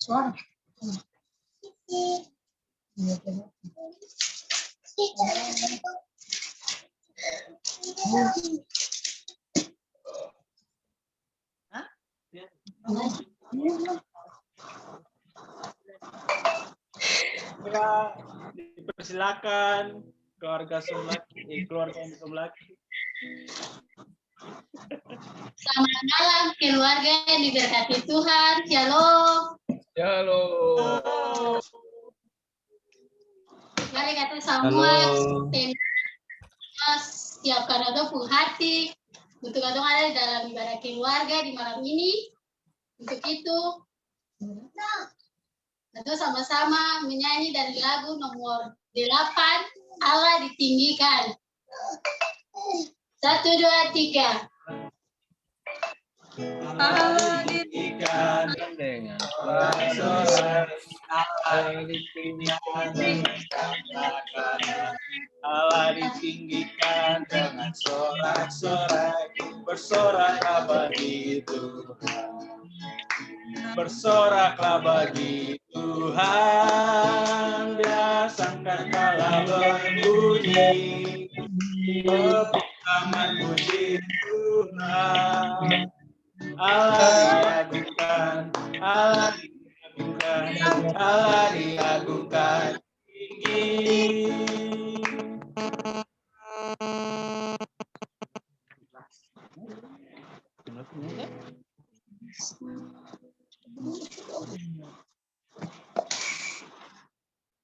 Suara. Ya, dipersilakan keluarga Sumlaki, keluarga yang Sumlaki. Selamat malam keluarga yang diberkati Tuhan. Shalom. Shalom. Mari kata semua siapkan atau hati untuk katong ada di dalam ibadah keluarga di malam ini. Untuk itu, atau sama-sama menyanyi dari lagu nomor 8, Allah ditinggikan. 1, 2, 3. Allah ditinggikan dengan sorak-sorai, Allah ditinggikan dengan kata-kata, Allah ditinggikan dengan sorak-sorai, bersoraklah bagi Tuhan, bersoraklah bagi Tuhan, biasakan kala berbunyi, pepukangan puji Tuhan. Allah diagungkan, Allah diagungkan, Allah diagungkan tinggi.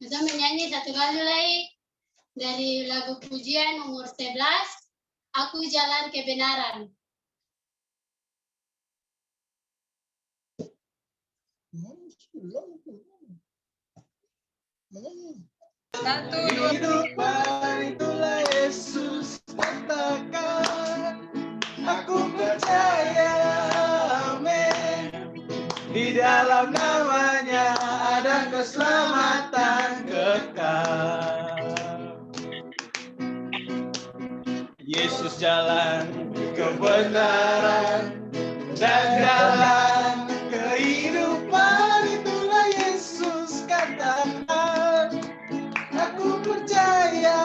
Kita menyanyi satu kali lagi dari lagu pujian nomor 11, Aku Jalan Kebenaran. Kehidupan itulah Yesus katakan, aku percaya, amin. Di dalam namanya ada keselamatan kekal. Yesus jalan kebenaran dan jalan kehidupan, itulah Yesus katakan, aku percaya,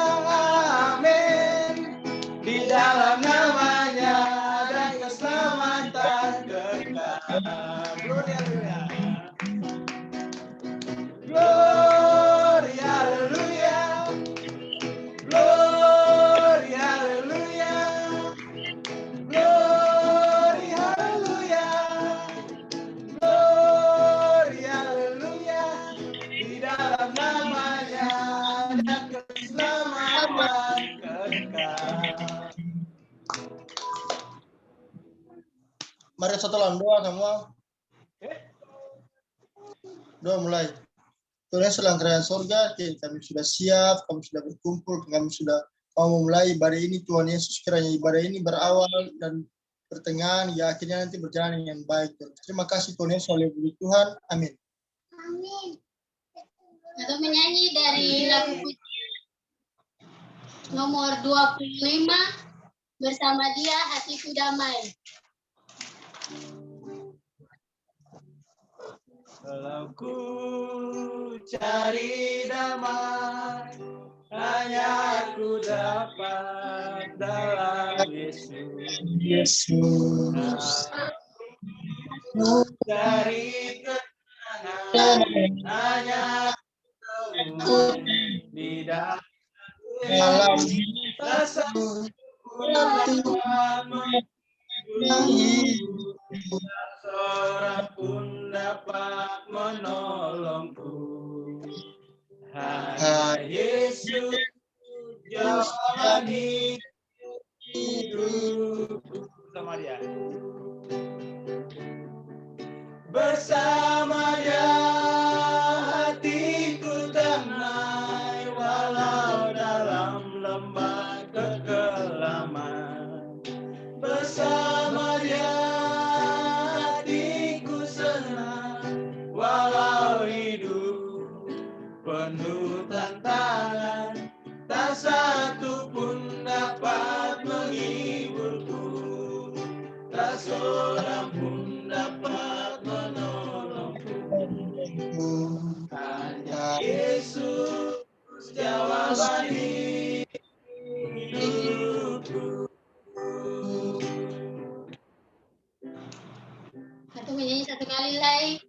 amin. Di dalam namanya ada keselamatan kekal. Gloria, haleluya. Gloria, haleluya. Gloria, haleluya. Gloria, haleluya. Di dalam namanya ada keselamatan kekal. Mari setelah doa semua. Doa mulai. Tuhan Yesus dalam kerajaan surga, kami sudah siap, kami sudah berkumpul, kami sudah mau memulai ibadah ini. Tuhan Yesus, kiranya ibadah ini berawal dan pertengahan, ya akhirnya nanti berjalan dengan baik. Terima kasih Tuhan Yesus, oleh Tuhan. Amin. Amin. Atau menyanyi dari lagu pujian nomor 25, bersama Dia hatiku damai. Kalau ku cari damai, hanya ku dapat dalam Yesus. Aku cari ketenangan, hanya ku di dalam Yesus. Tak seorang pun dapat menolongku, hanya Yesus jalan hidupku. Bersama Dia, bersama Dia hatiku damai, walau dalam lembah kekelaman. Bersama Dia hatiku senang, walau hidup penuh tantangan, tak satu pun dapat menghiburku, tak seorang pun dapat menolongku. Atau menyanyi satu kali lagi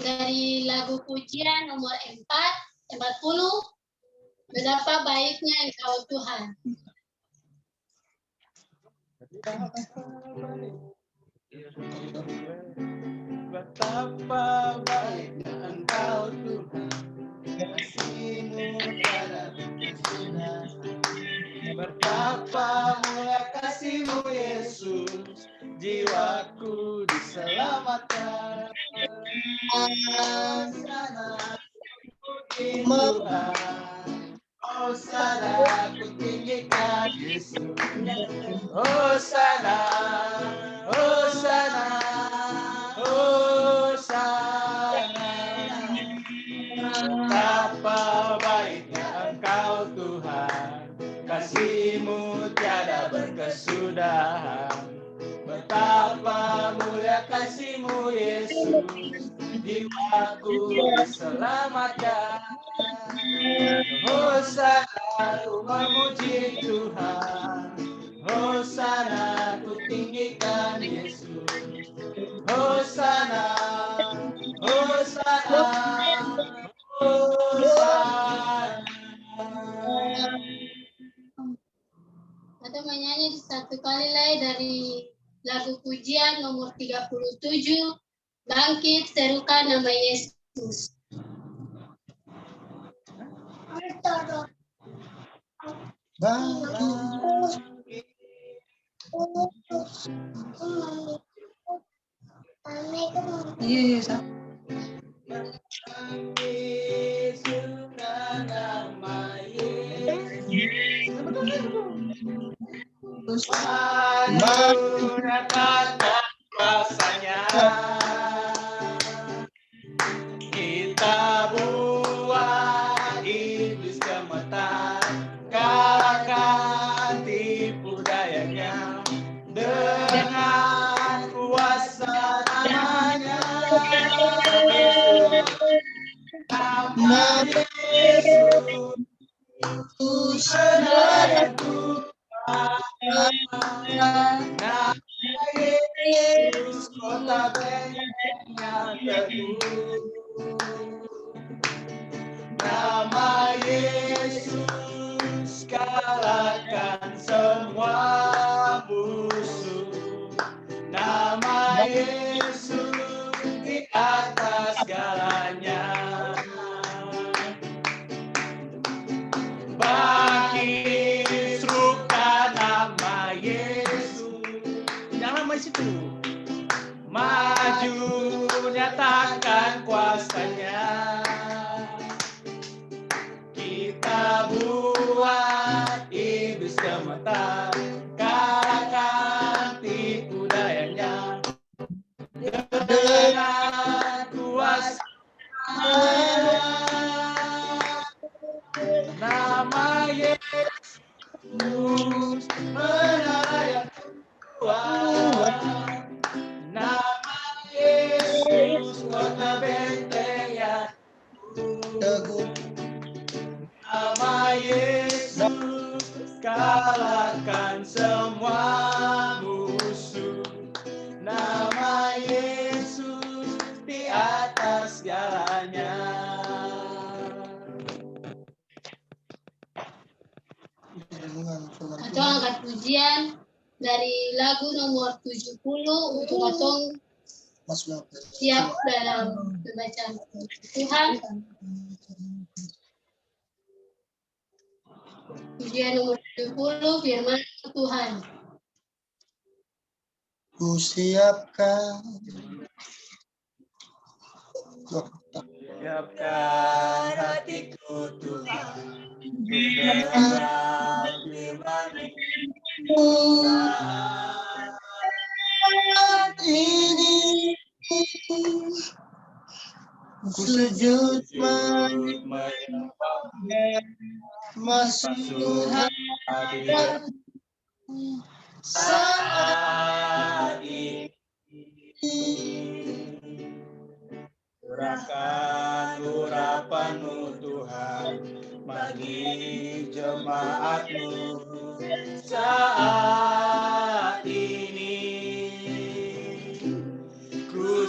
dari lagu pujian nomor 40. Betapa baiknya Engkau Tuhan. Betapa baiknya Engkau Tuhan, kasih-Mu tiada berkesudahan. Betapa mulia kasih-Mu Yesus, jiwaku diselamatkan. Hosana puji Tuhan, Hosana ku tinggikan Yesus. Hosana, Hosana, Hosana. Betapa baiknya Engkau Tuhan, kasih-Mu tiada berkesudahan. Betapa mulia kasih-Mu Yesus, jiwaku diselamatkan. Hosana ku memuji Tuhan, Hosana ku tinggikan Yesus. Hosana, Hosana, Hosana. Atau menyanyi satu kali lagi dari lagu pujian nomor 37. Bangkit serukan nama Yesus. Serukan nama Yesus. Menyatakan kuasanya, kita buat iblis gemetar, kalahkan tipu dayanya dengan kuasa namanya. Nama Yesus, benar Tuhan. Nama Yesus, kota benteng yang teguh. Nama Yesus, kalahkan semua musuh. Nama Yesus di atas segalanya. Bangkit serukan nama Yesus. Jangan lama situ. Maju nyatakan kuasanya. Kita buat iblis gemetar, kalahkan tipu dayanya dengan kuasa nama Yesus, benar yang kuat. Nama Yesus, kota benteng yang teguh. Nama Yesus, kalahkan semua musuh. Nama Yesus di atas segalanya. Atau angkat pujian dari lagu nomor 70 untuk Atong siap dalam pembacaan Tuhan. Pujian nomor 70, firman Tuhan. Ku siapkan. Siapkan hatiku Tuhan, untuk dengar firman-Mu. Saat ini ku sujud masuk hadirat saat ini. Curahkan urapan-Mu Tuhan bagi jemaat-Mu saat ini. Ku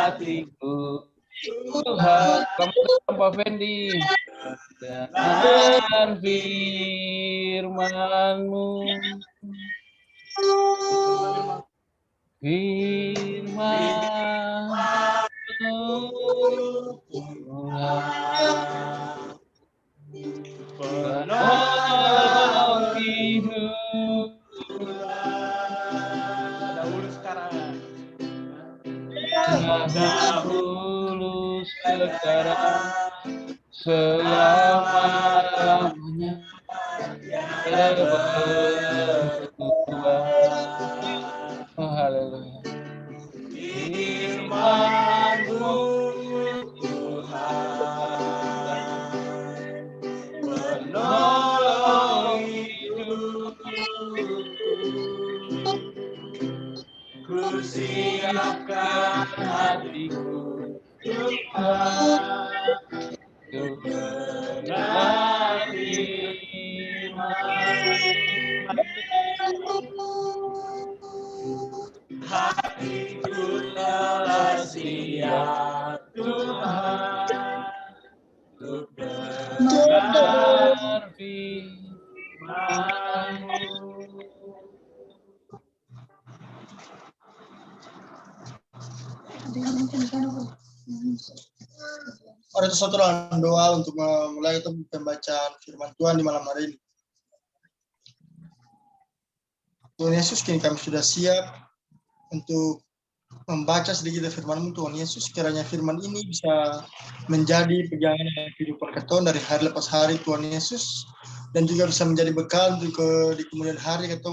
hatiku Tuhan. Selamat Pak Fendi. Dengan firman-Mu, penolong hidup. Dahulu sekarang. Dahulu sekarang selama-lamanya berdua. Oh, haleluya. Firman-Mu Tuhan, penolong hidupku, ku siapkan hatiku Tuhan, untuk mendengar hatiku telah siap Tuhan, untuk mendengar firman-Mu. Mari kita satu dalam doa untuk memulai pembacaan firman Tuhan di malam hari ini. Tuhan Yesus, kini kami sudah siap untuk membaca sedikit firman-Mu. Tuhan Yesus, kiranya firman ini bisa menjadi pegangan kehidupan kita dari hari lepas hari, Tuhan Yesus, dan juga bisa menjadi bekal untuk di kemudian hari kita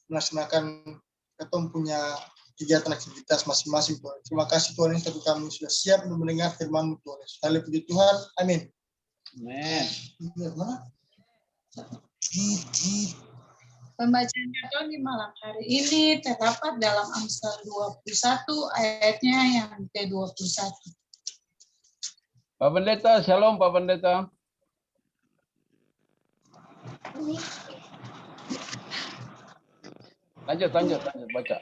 melaksanakan kita punya kegiatan aktivitas masing-masing, Tuhan. Terima kasih Tuhan Yesus, kami sudah siap untuk mendengar firman-Mu, Tuhan Yesus. Haleluya puji Tuhan. Amin. Amin. Pembacaan kita di malam hari ini terdapat dalam Amsal 21 ayatnya yang ke-21. Pak Pendeta, shalom Pak Pendeta. Lanjut baca.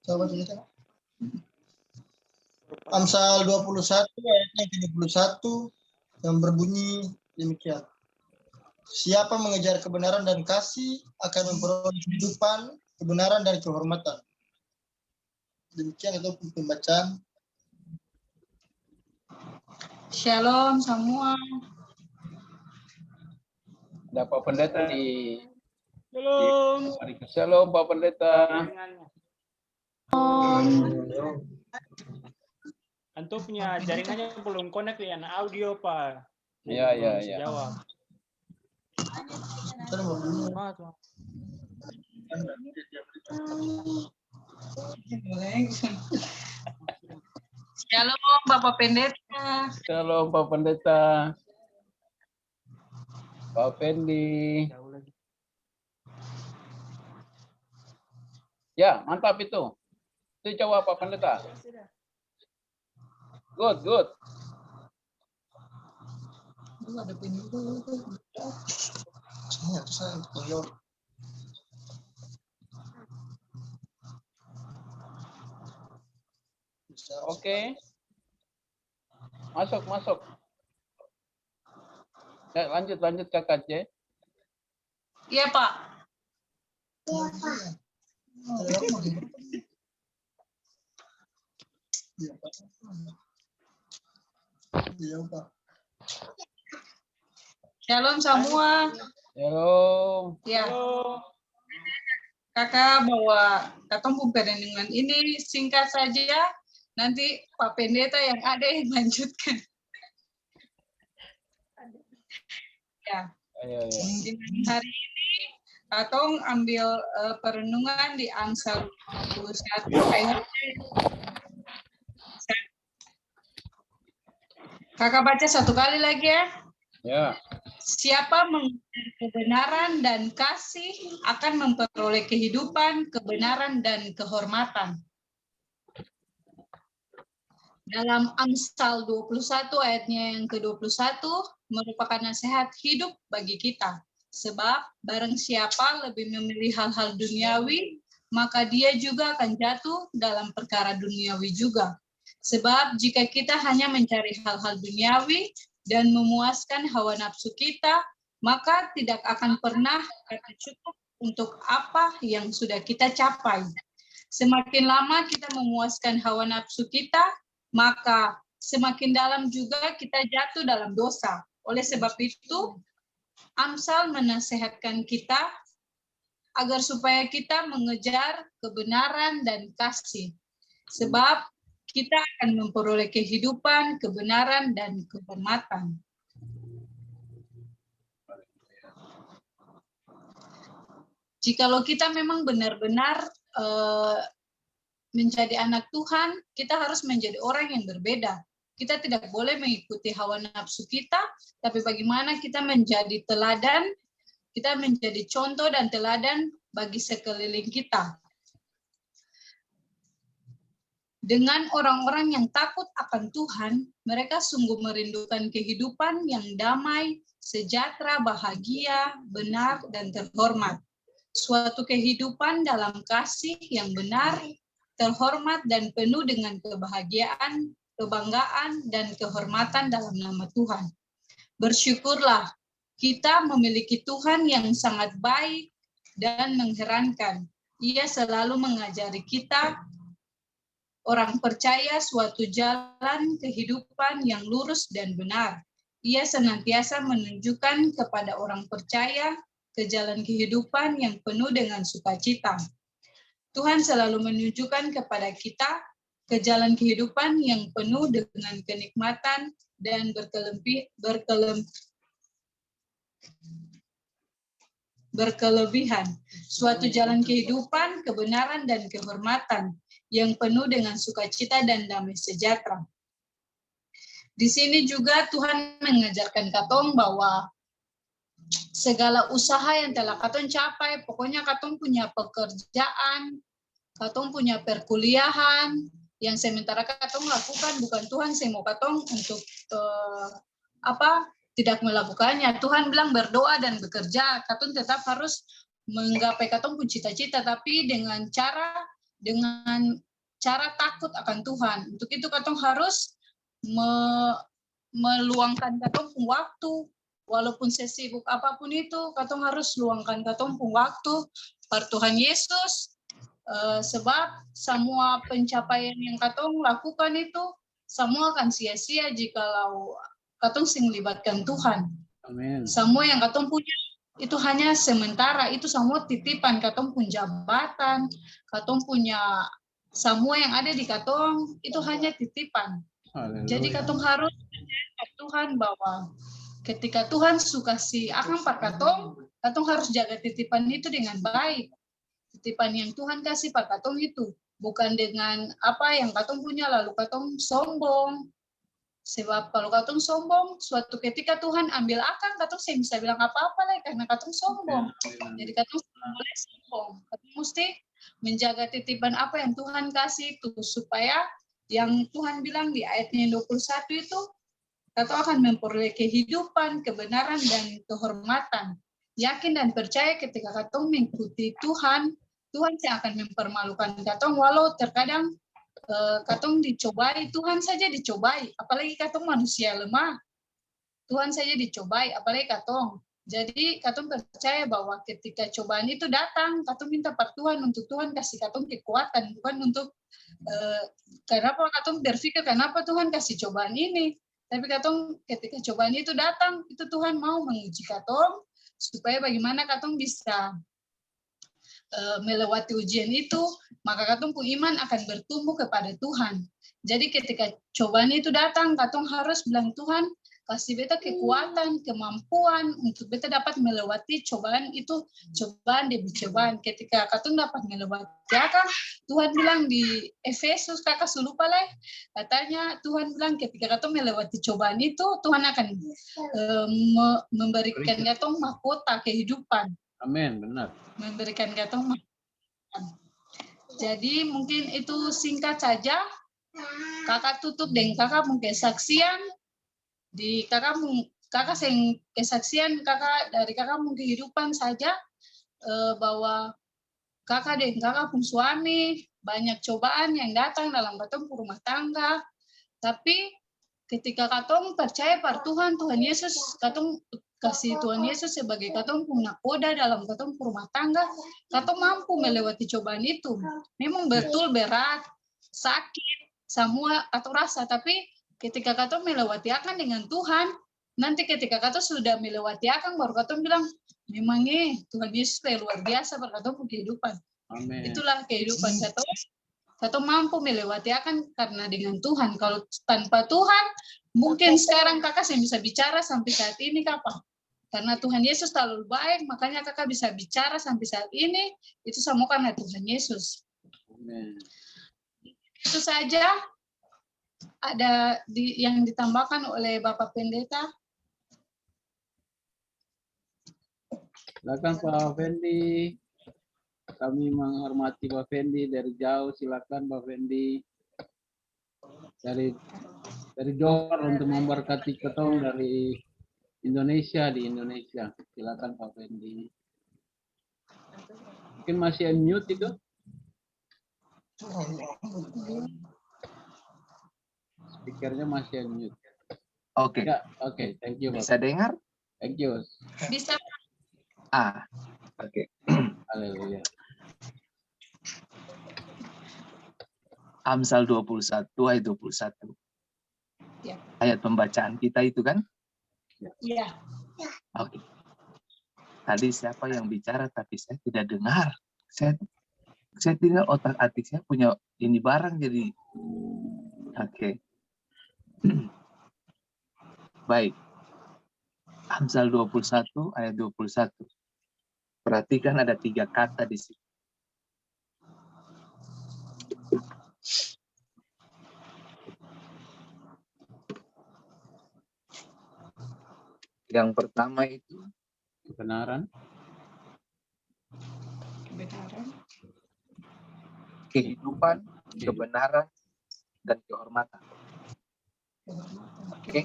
Coba cerita. Amsal 21 ayatnya ke-21 yang berbunyi demikian. Siapa mengejar kebenaran dan kasih akan memperoleh kehidupan, kebenaran dan kehormatan. Demikian itu pembacaan. Shalom semua. Ada Pak Pendeta di Shalom. Shalom Pak Pendeta. Antum punya jaringannya belum connect dengan audio, Pak. Iya. Jawab. Shalom Bapak Pendeta. Shalom Pak Pendeta. Pak Fendi. Ya, mantap itu. Itu coba Pak Pendeta. Good. Oke. Masuk. Ya, lanjut Kakak C. Iya, Pak. Iya, Pak. Shalom semua. Shalom. Ya, Halo. Kakak bawa ketemu perenungan ini singkat saja. Nanti Pak Pendeta yang ada yang lanjutkan. Ya. Ayo. Di hari ini Katong ambil perenungan di Amsal 21 ayat. Kakak baca satu kali lagi ya. Ya. Siapa mengejar kebenaran dan kasih akan memperoleh kehidupan, kebenaran dan kehormatan. Dalam Amsal 21 ayatnya yang ke-21 merupakan nasihat hidup bagi kita. Sebab barang siapa lebih memilih hal-hal duniawi, maka dia juga akan jatuh dalam perkara duniawi juga. Sebab jika kita hanya mencari hal-hal duniawi dan memuaskan hawa nafsu kita, maka tidak akan pernah cukup untuk apa yang sudah kita capai. Semakin lama kita memuaskan hawa nafsu kita, maka semakin dalam juga kita jatuh dalam dosa. Oleh sebab itu, Amsal menasehatkan kita agar supaya kita mengejar kebenaran dan kasih. Sebab kita akan memperoleh kehidupan, kebenaran, dan kehormatan. Jikalau kita memang benar-benar menjadi anak Tuhan, kita harus menjadi orang yang berbeda. Kita tidak boleh mengikuti hawa nafsu kita, tapi bagaimana kita menjadi teladan, kita menjadi contoh dan teladan bagi sekeliling kita. Dengan orang-orang yang takut akan Tuhan, mereka sungguh merindukan kehidupan yang damai, sejahtera, bahagia, benar, dan terhormat. Suatu kehidupan dalam kasih yang benar, terhormat, dan penuh dengan kebahagiaan, kebanggaan, dan kehormatan dalam nama Tuhan. Bersyukurlah, kita memiliki Tuhan yang sangat baik dan mengherankan. Ia selalu mengajari kita, orang percaya, suatu jalan kehidupan yang lurus dan benar. Ia senantiasa menunjukkan kepada orang percaya ke jalan kehidupan yang penuh dengan sukacita. Tuhan selalu menunjukkan kepada kita ke jalan kehidupan yang penuh dengan kenikmatan dan berkelebihan. Suatu jalan kehidupan, kebenaran, dan kehormatan yang penuh dengan sukacita dan damai sejahtera. Di sini juga Tuhan mengajarkan katong bahwa segala usaha yang telah katong capai, pokoknya katong punya pekerjaan, katong punya perkuliahan, yang sementara katong lakukan, bukan Tuhan yang mau katong untuk tidak melakukannya. Tuhan bilang berdoa dan bekerja, katong tetap harus menggapai katong pun cita-cita, tapi dengan cara takut akan Tuhan. Untuk itu katong harus meluangkan katong pun waktu, walaupun sesibuk apapun itu, katong harus luangkan katong pun waktu per Tuhan Yesus. Sebab semua pencapaian yang katong lakukan itu semua akan sia-sia jikalau katong sing libatkan Tuhan. Amin. Semua yang katong punya itu hanya sementara, itu semua titipan. Katong punya jabatan, katong punya semua yang ada di katong itu hanya titipan. Haleluya. Jadi katong harus percaya Tuhan bahwa ketika Tuhan suka si akan par katong harus jaga titipan itu dengan baik. Titipan yang Tuhan kasih pak katong itu bukan dengan apa yang katong punya lalu katong sombong. Sebab kalau katong sombong, suatu ketika Tuhan ambil akan katong saya bisa bilang apa-apa lah karena katong sombong. Jadi katong boleh sombong. Katong mesti menjaga titipan apa yang Tuhan kasih itu supaya yang Tuhan bilang di ayatnya 21 itu katong akan memperoleh kehidupan, kebenaran, dan kehormatan. Yakin dan percaya ketika katong mengikuti Tuhan, Tuhan yang akan mempermalukan katong walau terkadang katong dicobai, Tuhan saja dicobai, apalagi katong manusia lemah. Tuhan saja dicobai, apalagi katong. Jadi katong percaya bahwa ketika cobaan itu datang, katong minta per Tuhan untuk Tuhan kasih katong kekuatan, bukan untuk kenapa katong berpikir kenapa Tuhan kasih cobaan ini. Tapi katong ketika cobaan itu datang, itu Tuhan mau menguji katong supaya bagaimana katong bisa melewati ujian itu, maka katong pun iman akan bertumbuh kepada Tuhan. Jadi ketika cobaan itu datang, katong harus bilang Tuhan, kasih beta kekuatan, kemampuan untuk beta dapat melewati cobaan itu, cobaan demi cobaan. Ketika katong dapat melewati akan, Tuhan bilang di Efesus, kakak lupa lah, katanya Tuhan bilang ketika katong melewati cobaan itu, Tuhan akan memberikan katong mahkota kehidupan. Amin, benar. Memberikan katong mahkota. Jadi mungkin itu singkat saja. Kakak tutup dengan kakak mungkin kesaksian. Di kakak kakak kesaksian kakak dari kakak mungkin kehidupan saja bahwa kakak pun suami banyak cobaan yang datang dalam katong rumah tangga, tapi ketika katong percaya pada Tuhan Yesus, katong kasih Tuhan Yesus sebagai katong punya nakoda dalam katong rumah tangga, katong mampu melewati cobaan itu. Memang betul berat, sakit, semua atau rasa, tapi ketika katong melewati akan dengan Tuhan, nanti ketika katong sudah melewati akan, baru katong bilang, memangnya Tuhan Yesus luar biasa pada katong kehidupan. Amin. Itulah kehidupan katong. Katong mampu melewati akan karena dengan Tuhan. Kalau tanpa Tuhan, mungkin sekarang kakak yang bisa bicara sampai saat ini kapan? Karena Tuhan Yesus terlalu baik, makanya kakak bisa bicara sampai saat ini, itu semua karena Tuhan Yesus. Amin. Itu saja. Ada yang ditambahkan oleh Bapak Pendeta? Silakan Pak Fendi. Kami menghormati Pak Fendi dari jauh. Silakan Pak Fendi. Dari Johor untuk memberkati ketong dari Indonesia di Indonesia. Silakan Pak Fendi. Mungkin masih unmute itu? Speakernya masih unmute. Oke. Ya, oke. Thank you. Pak. Bisa dengar? Thank you. Bisa. Oke. Haleluya. Amsal 21 ayat 21. Ya. Ayat pembacaan kita itu kan? Iya. Oke. Tadi siapa yang bicara tapi saya tidak dengar. Saya tinggal otak atik saya punya ini barang jadi. Oke. Baik. Amsal 21 ayat 21. Perhatikan ada 3 kata di sini. Yang pertama itu Kebenaran. kehidupan, kebenaran, dan kehormatan. Oke.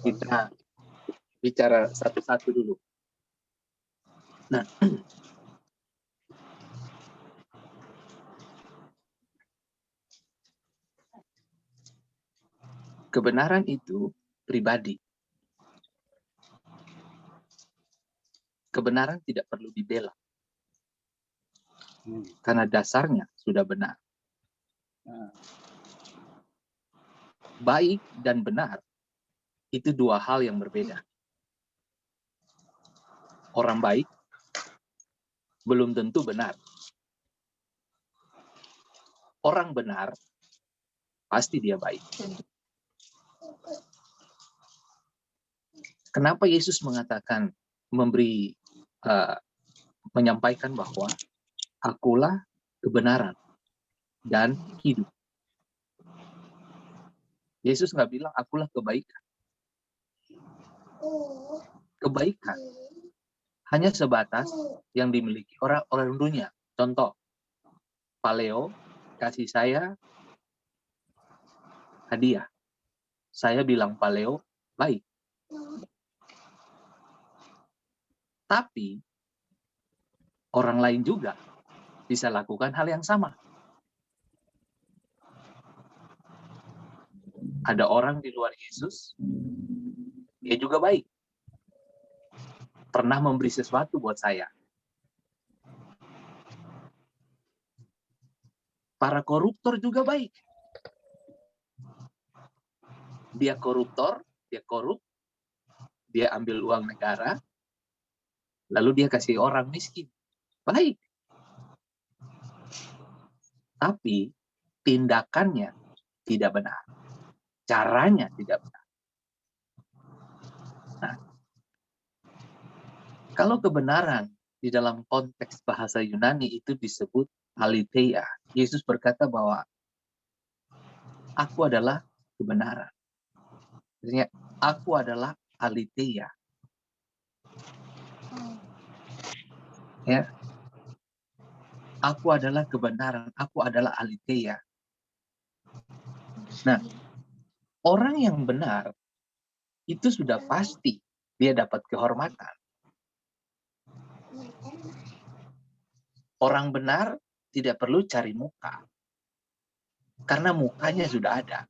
Kita bicara satu-satu dulu. Nah, kebenaran itu pribadi. Kebenaran tidak perlu dibela. Karena dasarnya sudah benar. Baik dan benar itu 2 hal yang berbeda. Orang baik belum tentu benar. Orang benar pasti dia baik. Kenapa Yesus mengatakan menyampaikan bahwa akulah kebenaran dan hidup. Yesus nggak bilang akulah kebaikan. Kebaikan hanya sebatas yang dimiliki orang dunia. Contoh, Paleo kasih saya hadiah. Saya bilang Paleo baik. Tapi orang lain juga bisa lakukan hal yang sama. Ada orang di luar Yesus, dia juga baik. Pernah memberi sesuatu buat saya. Para koruptor juga baik. Dia koruptor, dia korup, dia ambil uang negara, lalu dia kasih orang miskin. Baik. Tapi tindakannya tidak benar. Caranya tidak benar. Nah, kalau kebenaran di dalam konteks bahasa Yunani itu disebut aletheia. Yesus berkata bahwa aku adalah kebenaran. Artinya, aku adalah aletheia. Ya. Aku adalah kebenaran, aku adalah aletheia. Nah, orang yang benar itu sudah pasti dia dapat kehormatan. Orang benar tidak perlu cari muka, karena mukanya sudah ada.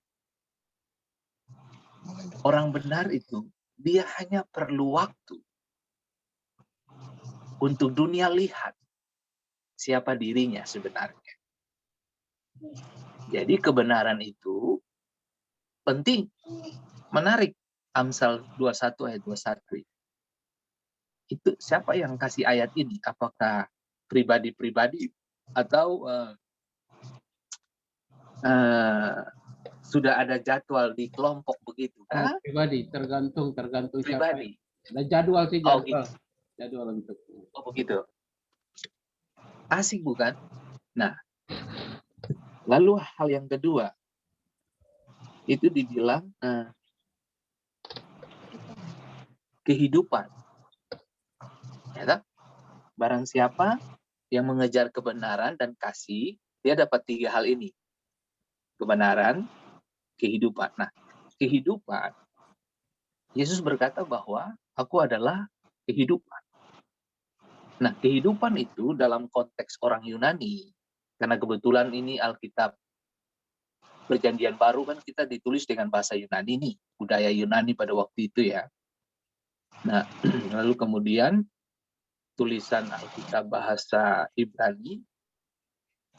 Orang benar itu, dia hanya perlu waktu untuk dunia lihat siapa dirinya sebenarnya. Jadi kebenaran itu penting, menarik. Amsal 21 ayat 21. Itu siapa yang kasih ayat ini? Apakah pribadi-pribadi atau sudah ada jadwal di kelompok begitu? Oh, pribadi, tergantung Pribadi. siapa. Ada jadwal sih, Oh, jadwal. gitu. Jadwal untuk. Oh begitu. Asik bukan? Nah, lalu hal yang kedua itu dibilang kehidupan. Ya, tak? Barang siapa yang mengejar kebenaran dan kasih, dia dapat 3 hal ini. Kebenaran, kehidupan. Nah, kehidupan, Yesus berkata bahwa aku adalah kehidupan. Nah, kehidupan itu dalam konteks orang Yunani, karena kebetulan ini Alkitab Perjanjian Baru kan kita ditulis dengan bahasa Yunani nih, budaya Yunani pada waktu itu ya. Nah, lalu kemudian tulisan Alkitab bahasa Ibrani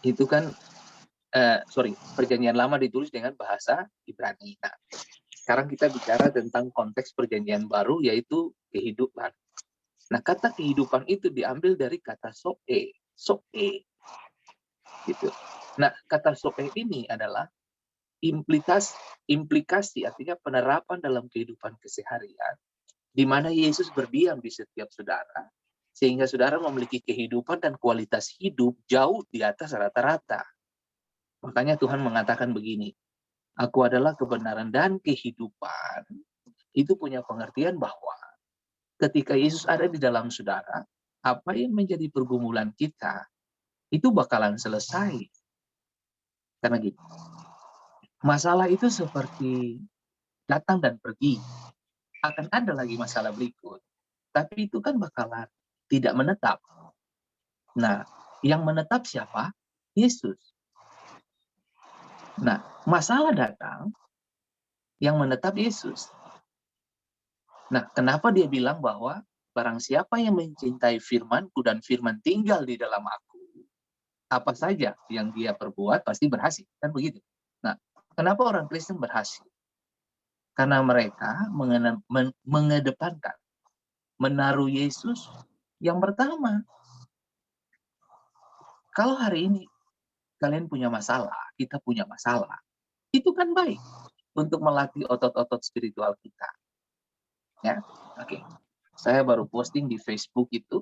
itu kan Perjanjian Lama ditulis dengan bahasa Ibrani. Nah, sekarang kita bicara tentang konteks Perjanjian Baru, yaitu kehidupan. Nah, kata kehidupan itu diambil dari kata soe, gitu. Nah, kata soe ini adalah implikasi, artinya penerapan dalam kehidupan keseharian, di mana Yesus berdiam di setiap saudara, sehingga saudara memiliki kehidupan dan kualitas hidup jauh di atas rata-rata. Makanya Tuhan mengatakan begini, aku adalah kebenaran dan kehidupan. Itu punya pengertian bahwa ketika Yesus ada di dalam saudara, apa yang menjadi pergumulan kita, itu bakalan selesai. Karena gitu, masalah itu seperti datang dan pergi. Akan ada lagi masalah berikut. Tapi itu kan bakalan tidak menetap. Nah, yang menetap siapa? Yesus. Nah, masalah datang, yang menetap Yesus. Nah, kenapa dia bilang bahwa barang siapa yang mencintai firman-Ku dan firman tinggal di dalam aku, apa saja yang dia perbuat pasti berhasil. Kan begitu. Nah, kenapa orang Kristen berhasil? Karena mereka mengedepankan, menaruh Yesus yang pertama. Kalau hari ini kalian punya masalah, kita punya masalah, itu kan baik untuk melatih otot-otot spiritual kita. Ya, oke. Saya baru posting di Facebook itu.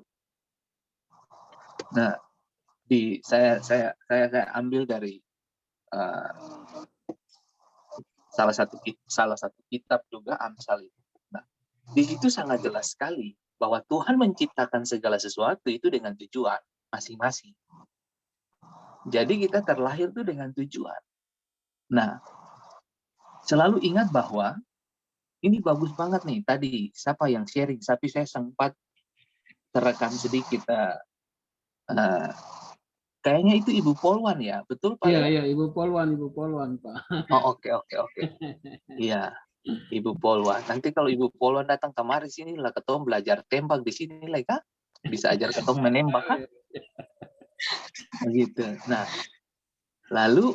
Nah, saya ambil dari salah satu kitab juga, Amsal itu. Nah, di situ sangat jelas sekali bahwa Tuhan menciptakan segala sesuatu itu dengan tujuan masing-masing. Jadi kita terlahir itu dengan tujuan. Nah, selalu ingat bahwa ini bagus banget nih tadi siapa yang sharing, tapi saya sempat terekam sedikit. Kayaknya itu Ibu Polwan ya, betul Pak? Iya, Ibu Polwan Pak. Oh, oke. Iya, Ibu Polwan. Nanti kalau Ibu Polwan datang kemari sini lah, ketemu belajar tembak di sini lah, Kak. Bisa ajar ketemu menembak kan? Begitu. Nah, lalu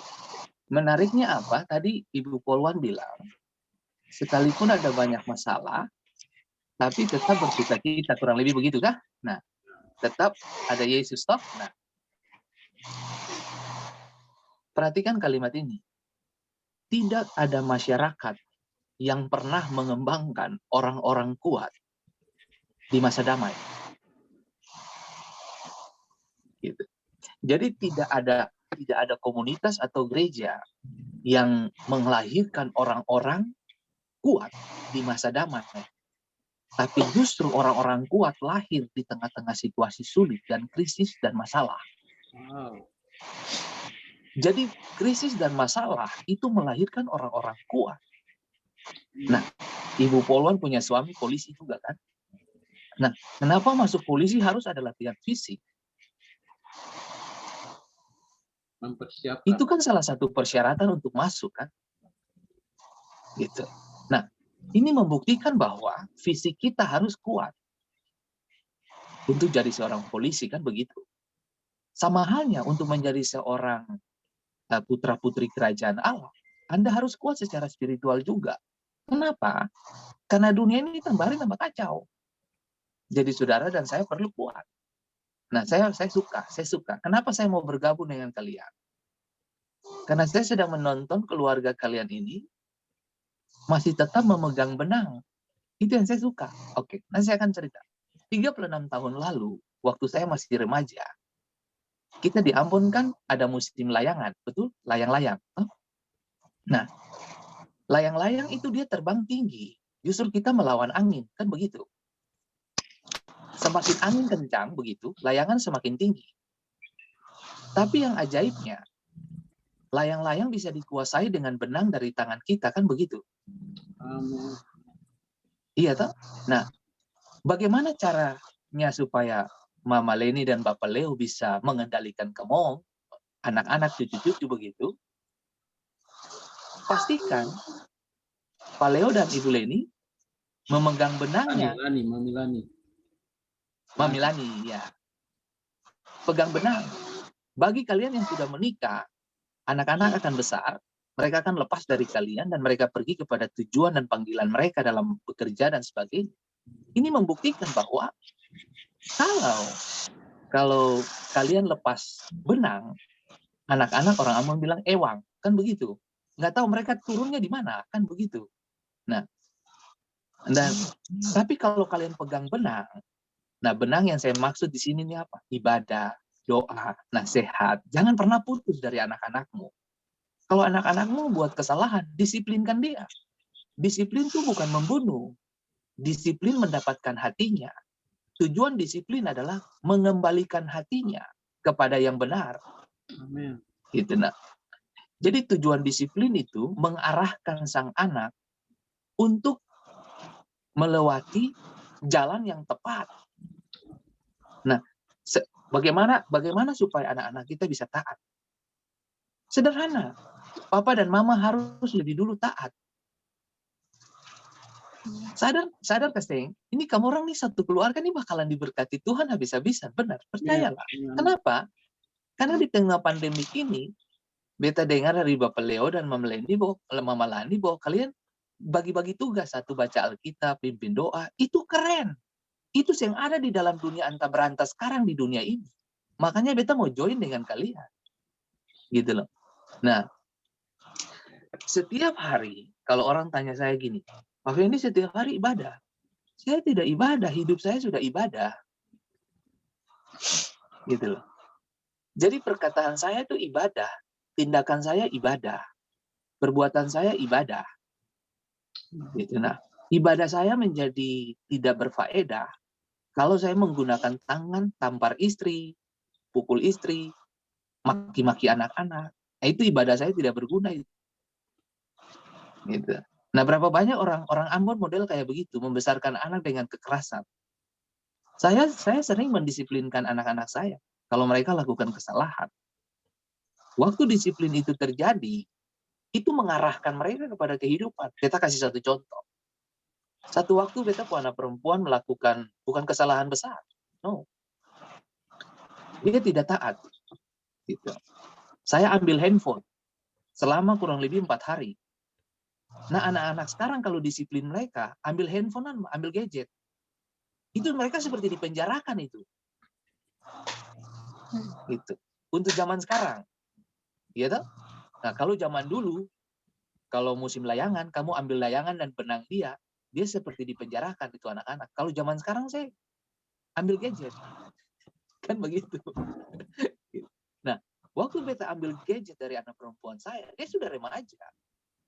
menariknya apa? Tadi Ibu Polwan bilang, sekalipun ada banyak masalah, tapi tetap bersukacita, kurang lebih begitu kah? Nah, tetap ada Yesus toh. Nah, perhatikan kalimat ini. Tidak ada masyarakat yang pernah mengembangkan orang-orang kuat di masa damai. Gitu. Jadi tidak ada komunitas atau gereja yang melahirkan orang-orang kuat di masa damai. Tapi justru orang-orang kuat lahir di tengah-tengah situasi sulit dan krisis dan masalah. Wow. Jadi krisis dan masalah itu melahirkan orang-orang kuat. Nah, Ibu Poluan punya suami polisi juga kan? Nah, kenapa masuk polisi harus ada latihan fisik? Mempersiapkan. Itu kan salah satu persyaratan untuk masuk kan? Gitu. Nah, ini membuktikan bahwa fisik kita harus kuat untuk jadi seorang polisi kan begitu. Sama halnya untuk menjadi seorang putra-putri kerajaan Allah, Anda harus kuat secara spiritual juga. Kenapa? Karena dunia ini tambari tambah kacau. Jadi saudara dan saya perlu kuat. Nah, saya suka. Kenapa saya mau bergabung dengan kalian? Karena saya sedang menonton keluarga kalian ini masih tetap memegang benang. Itu yang saya suka. Oke, nanti saya akan cerita. 36 tahun lalu, waktu saya masih remaja, kita di Ambon kan ada musim layangan, betul? Layang-layang. Nah, layang-layang itu dia terbang tinggi. Justru kita melawan angin, kan begitu. Semakin angin kencang begitu, layangan semakin tinggi. Tapi yang ajaibnya, layang-layang bisa dikuasai dengan benang dari tangan kita, kan begitu. Amin. Iya toh? Nah, bagaimana caranya supaya Mama Leni dan Bapak Leo bisa mengendalikan kemong, anak-anak, cucu-cucu begitu? Pastikan Pak Leo dan Ibu Leni memegang benangnya. Mami Lani, ya. Pegang benang. Bagi kalian yang sudah menikah, anak-anak akan besar, mereka akan lepas dari kalian dan mereka pergi kepada tujuan dan panggilan mereka dalam bekerja dan sebagainya. Ini membuktikan bahwa kalau kalian lepas benang, anak-anak orang Ambon bilang ewang, kan begitu. Nggak tahu mereka turunnya di mana, kan begitu. Nah, tapi kalau kalian pegang benang, nah benang yang saya maksud di sini ini apa? Ibadah, doa, nasihat. Jangan pernah putus dari anak-anakmu. Kalau anak-anakmu buat kesalahan, disiplinkan dia. Disiplin itu bukan membunuh. Disiplin mendapatkan hatinya. Tujuan disiplin adalah mengembalikan hatinya kepada yang benar. Amin. Gitu, nah. Jadi tujuan disiplin itu mengarahkan sang anak untuk melewati jalan yang tepat. Nah, bagaimana supaya anak-anak kita bisa taat? Sederhana. Papa dan mama harus lebih dulu taat. Sadar Kesteng, ini kamu orang nih satu keluarga nih bakalan diberkati Tuhan habis-habisan. Benar, percayalah. Ya. Kenapa? Karena di tengah pandemi ini, beta dengar dari Bapak Leo dan Mama Lani bahwa kalian bagi-bagi tugas. Satu baca Alkitab, pimpin doa. Itu keren. Itu yang ada di dalam dunia anta beranta sekarang di dunia ini. Makanya beta mau join dengan kalian. Gitu loh. Nah, setiap hari, kalau orang tanya saya gini, Pak Fendi setiap hari ibadah. Saya tidak ibadah, hidup saya sudah ibadah. Gitu loh. Jadi perkataan saya itu ibadah, tindakan saya ibadah, perbuatan saya ibadah. Gitu. Nah, ibadah saya menjadi tidak berfaedah kalau saya menggunakan tangan tampar istri, pukul istri, maki-maki anak-anak. Nah, itu ibadah saya tidak berguna. Gitu. Nah, berapa banyak orang Ambon model kayak begitu, membesarkan anak dengan kekerasan. Saya sering mendisiplinkan anak-anak saya kalau mereka lakukan kesalahan. Waktu disiplin itu terjadi, itu mengarahkan mereka kepada kehidupan. Kita kasih satu contoh. Satu waktu beta anak perempuan melakukan bukan kesalahan besar. No. Dia tidak taat. Gitu. Saya ambil handphone selama kurang lebih 4 hari. Nah, anak-anak sekarang kalau disiplin mereka, ambil handphone, ambil gadget. Itu mereka seperti dipenjarakan itu. Gitu. Untuk zaman sekarang. Gitu? Nah, kalau zaman dulu, kalau musim layangan, kamu ambil layangan dan benang dia seperti dipenjarakan itu anak-anak. Kalau zaman sekarang saya ambil gadget. Kan begitu. Nah, waktu beta ambil gadget dari anak perempuan saya, dia sudah remaja.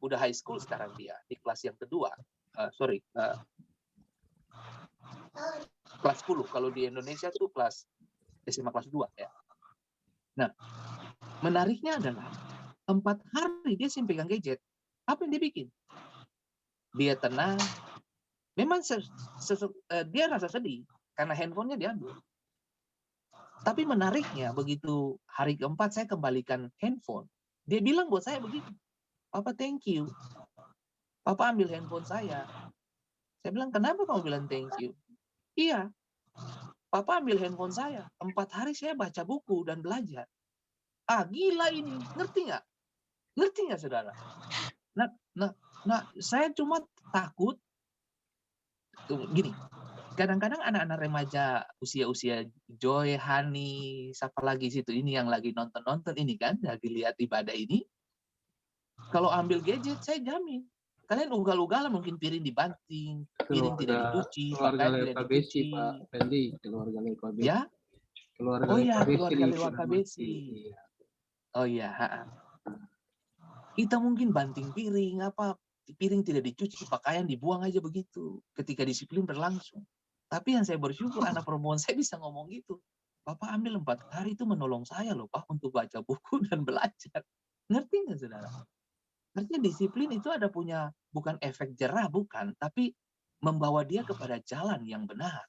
Udah high school sekarang dia, di kelas yang kedua. Kelas 10. Kalau di Indonesia itu kelas SMA kelas 2 ya. Nah, menariknya adalah 4 hari dia pegang gadget. Apa yang dia bikin? dia tenang. Memang dia rasa sedih karena handphonenya diambil. Tapi menariknya begitu hari keempat saya kembalikan handphone, dia bilang buat saya begini, Papa thank you. Papa ambil handphone saya. Saya bilang, kenapa kamu bilang thank you? Iya, Papa ambil handphone saya. 4 hari saya baca buku dan belajar. Ah, gila ini. Ngerti nggak? Ngerti nggak, saudara? Nah, saya cuma takut. Gini, kadang-kadang anak-anak remaja usia-usia Joy, Hani, siapa lagi situ ini yang lagi nonton-nonton ini kan, lagi lihat ibadah ini. Kalau ambil gadget, saya jamin. Kalian ugal-ugalan mungkin piring dibanting, piring tidak dicuci, pakaian tidak dicuci. Pak Fendi, keluarga lewat KBC. Ya? Keluarga Oh ya, KBC keluarga lewat KBC. Iya. Oh ya, kita mungkin banting piring, piring tidak dicuci, pakaian dibuang aja begitu ketika disiplin berlangsung. Tapi yang saya bersyukur anak perempuan saya bisa ngomong gitu. Bapak ambil 4 hari itu menolong saya loh Pak untuk baca buku dan belajar. Ngerti nggak saudara? Artinya disiplin itu ada punya bukan efek jerah bukan, tapi membawa dia kepada jalan yang benar.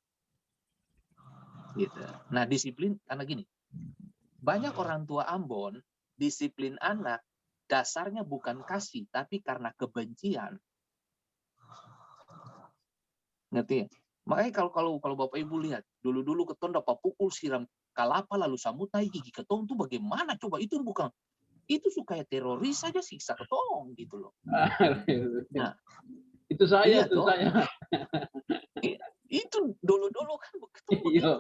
Gitu. Nah disiplin karena gini, banyak orang tua Ambon disiplin anak dasarnya bukan kasih, tapi karena kebencian. Ngerti ya? Makanya kalau Bapak Ibu lihat, dulu ketong dapat pukul siram kalapa lalu samutai gigi ketong tuh bagaimana coba? Itu suka teroris saja siksa ketong gitu loh. Nah, itu saya, itu saya. Itu dulu kan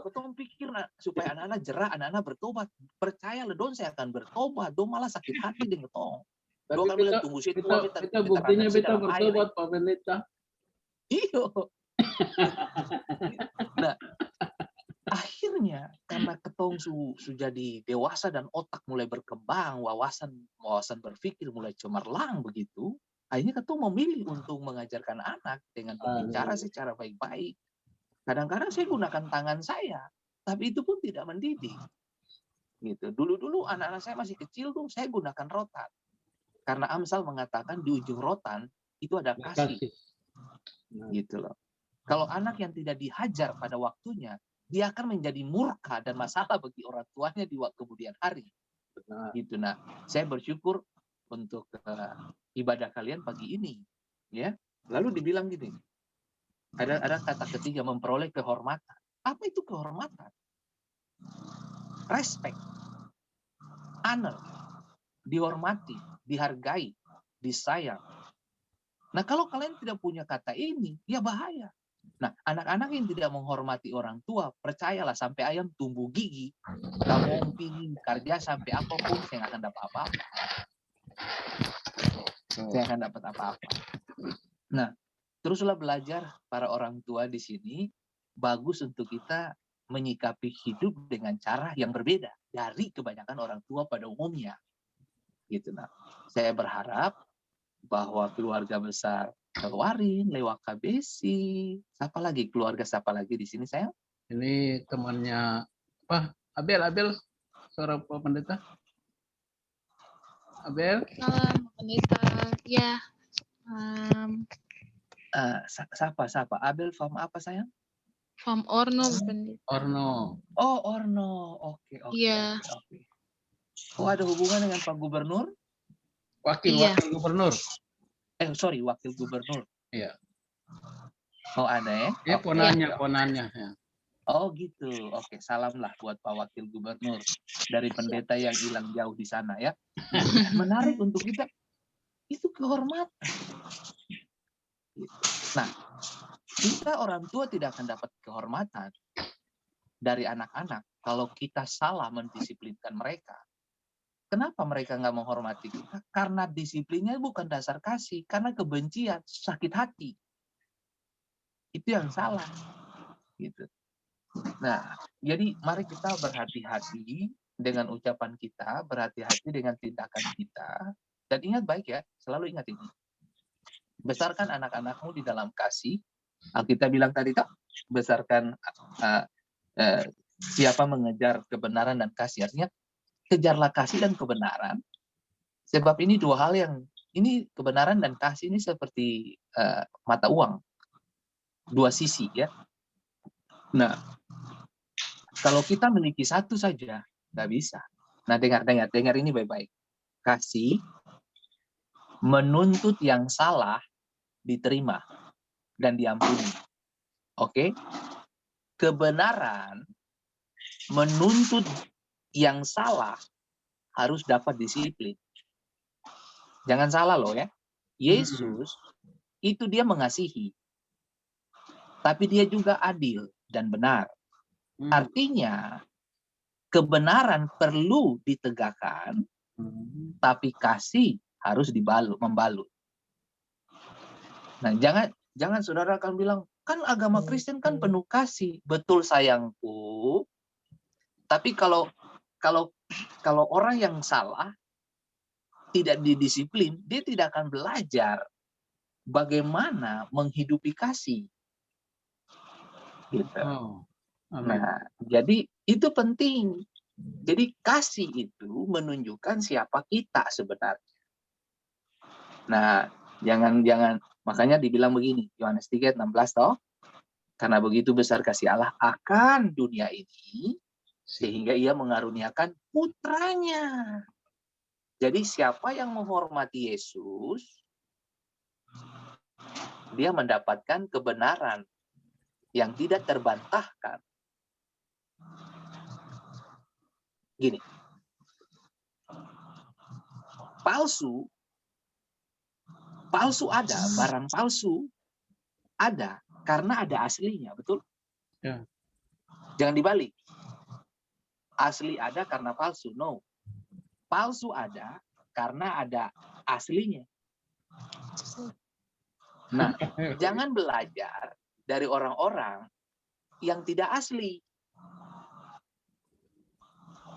ketong pikir supaya anak-anak jerah, anak-anak bertobat. Percaya loh, don saya akan bertobat, don malah sakit hati dengan ketong. Tapi Don bilang tunggu situ kita buktinya kita bertobat Pak Pendeta. Iyo. Nah, akhirnya karena ketong sudah jadi dewasa dan otak mulai berkembang, wawasan berpikir mulai cemerlang begitu, akhirnya ketong memilih untuk mengajarkan anak dengan berbicara secara baik-baik. Kadang-kadang saya gunakan tangan saya, tapi itu pun tidak mendidik. Gitu. Dulu anak-anak saya masih kecil tuh saya gunakan rotan. Karena Amsal mengatakan di ujung rotan itu ada kasih. Gitu loh. Kalau anak yang tidak dihajar pada waktunya, dia akan menjadi murka dan masalah bagi orang tuanya di waktu kemudian hari. Gitu. Nah, saya bersyukur untuk ibadah kalian pagi ini, ya. Lalu dibilang gini, ada kata ketiga, memperoleh kehormatan. Apa itu kehormatan? Respect, honor, dihormati, dihargai, disayang. Nah, kalau kalian tidak punya kata ini, ya bahaya. Nah, anak-anak yang tidak menghormati orang tua, percayalah sampai ayam tumbuh gigi, kamu pingin kerja sampai apapun, saya nggak akan dapat apa-apa. Saya akan dapat apa-apa. Nah, teruslah belajar para orang tua di sini, bagus untuk kita menyikapi hidup dengan cara yang berbeda dari kebanyakan orang tua pada umumnya. Gitu. Nah, saya berharap bahwa keluarga besar Warin, lewat KBC, siapa lagi di sini sayang? Ini temannya Abel, seorang Pak Pendeta. Abel. Salam Pendeta. Ya. Siapa? Abel from apa sayang? From Orno Pendeta. Orno. Oh, Orno. Oke. Iya. Oh, ada hubungan dengan Pak Gubernur? Wakil Gubernur. Wakil Gubernur. Iya. Oh, ada ya? Ponanya. Ya. Oh, gitu. Oke, salamlah buat Pak Wakil Gubernur dari pendeta yang hilang jauh di sana ya. Menarik untuk kita. Itu kehormatan. Nah, kita orang tua tidak akan dapat kehormatan dari anak-anak kalau kita salah mendisiplinkan mereka. Kenapa mereka nggak menghormati kita? Karena disiplinnya bukan dasar kasih, karena kebencian, sakit hati. Itu yang salah. Gitu. Nah, jadi mari kita berhati-hati dengan ucapan kita, berhati-hati dengan tindakan kita, dan ingat baik ya, selalu ingat ini. Besarkan anak-anakmu di dalam kasih. Alkitab bilang tadi tak, besarkan siapa mengejar kebenaran dan kasih. Artinya kejarlah kasih dan kebenaran. Sebab ini dua hal yang ini kebenaran dan kasih ini seperti mata uang, dua sisi ya. Nah, kalau kita memiliki satu saja, nggak bisa. Nah, dengar ini baik-baik. Kasih menuntut yang salah diterima dan diampuni. Oke? Kebenaran menuntut yang salah harus dapat disiplin. Jangan salah loh ya. Yesus itu dia mengasihi. Tapi dia juga adil dan benar. Artinya kebenaran perlu ditegakkan, tapi kasih harus membalut. Nah, jangan saudara akan bilang, kan agama Kristen kan penuh kasih. Betul sayangku. Tapi kalau orang yang salah tidak didisiplin, dia tidak akan belajar bagaimana menghidupi kasih. Gitu. Nah, jadi itu penting. Jadi kasih itu menunjukkan siapa kita sebenarnya. Nah, jangan makanya dibilang begini, Yohanes 3:16 toh. Karena begitu besar kasih Allah akan dunia ini sehingga ia mengaruniakan putranya. Jadi siapa yang menghormati Yesus, dia mendapatkan kebenaran yang tidak terbantahkan. Gini, palsu ada, barang palsu ada karena ada aslinya, betul? Ya. Jangan dibalik. Asli ada karena palsu, no. Palsu ada karena ada aslinya. Nah, jangan belajar dari orang-orang yang tidak asli.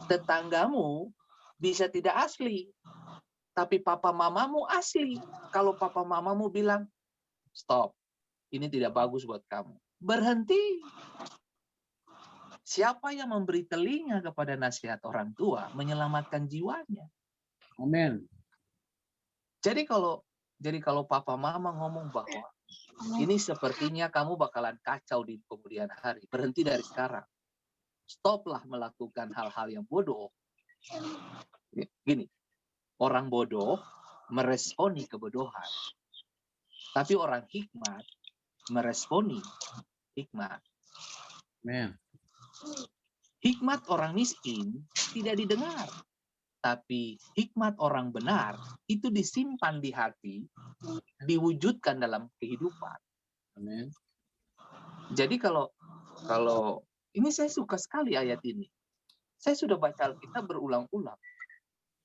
Tetanggamu bisa tidak asli, tapi papa mamamu asli. Kalau papa mamamu bilang, stop, ini tidak bagus buat kamu, berhenti. Siapa yang memberi telinga kepada nasihat orang tua menyelamatkan jiwanya. Amin. Jadi kalau papa mama ngomong bahwa ini sepertinya kamu bakalan kacau di kemudian hari, berhenti dari sekarang. Stoplah melakukan hal-hal yang bodoh. Gini, orang bodoh meresponi kebodohan. Tapi orang hikmat meresponi hikmat. Amin. Hikmat orang miskin tidak didengar. Tapi hikmat orang benar itu disimpan di hati, diwujudkan dalam kehidupan. Amin. Jadi kalau ini saya suka sekali ayat ini. Saya sudah baca Alkitab berulang-ulang.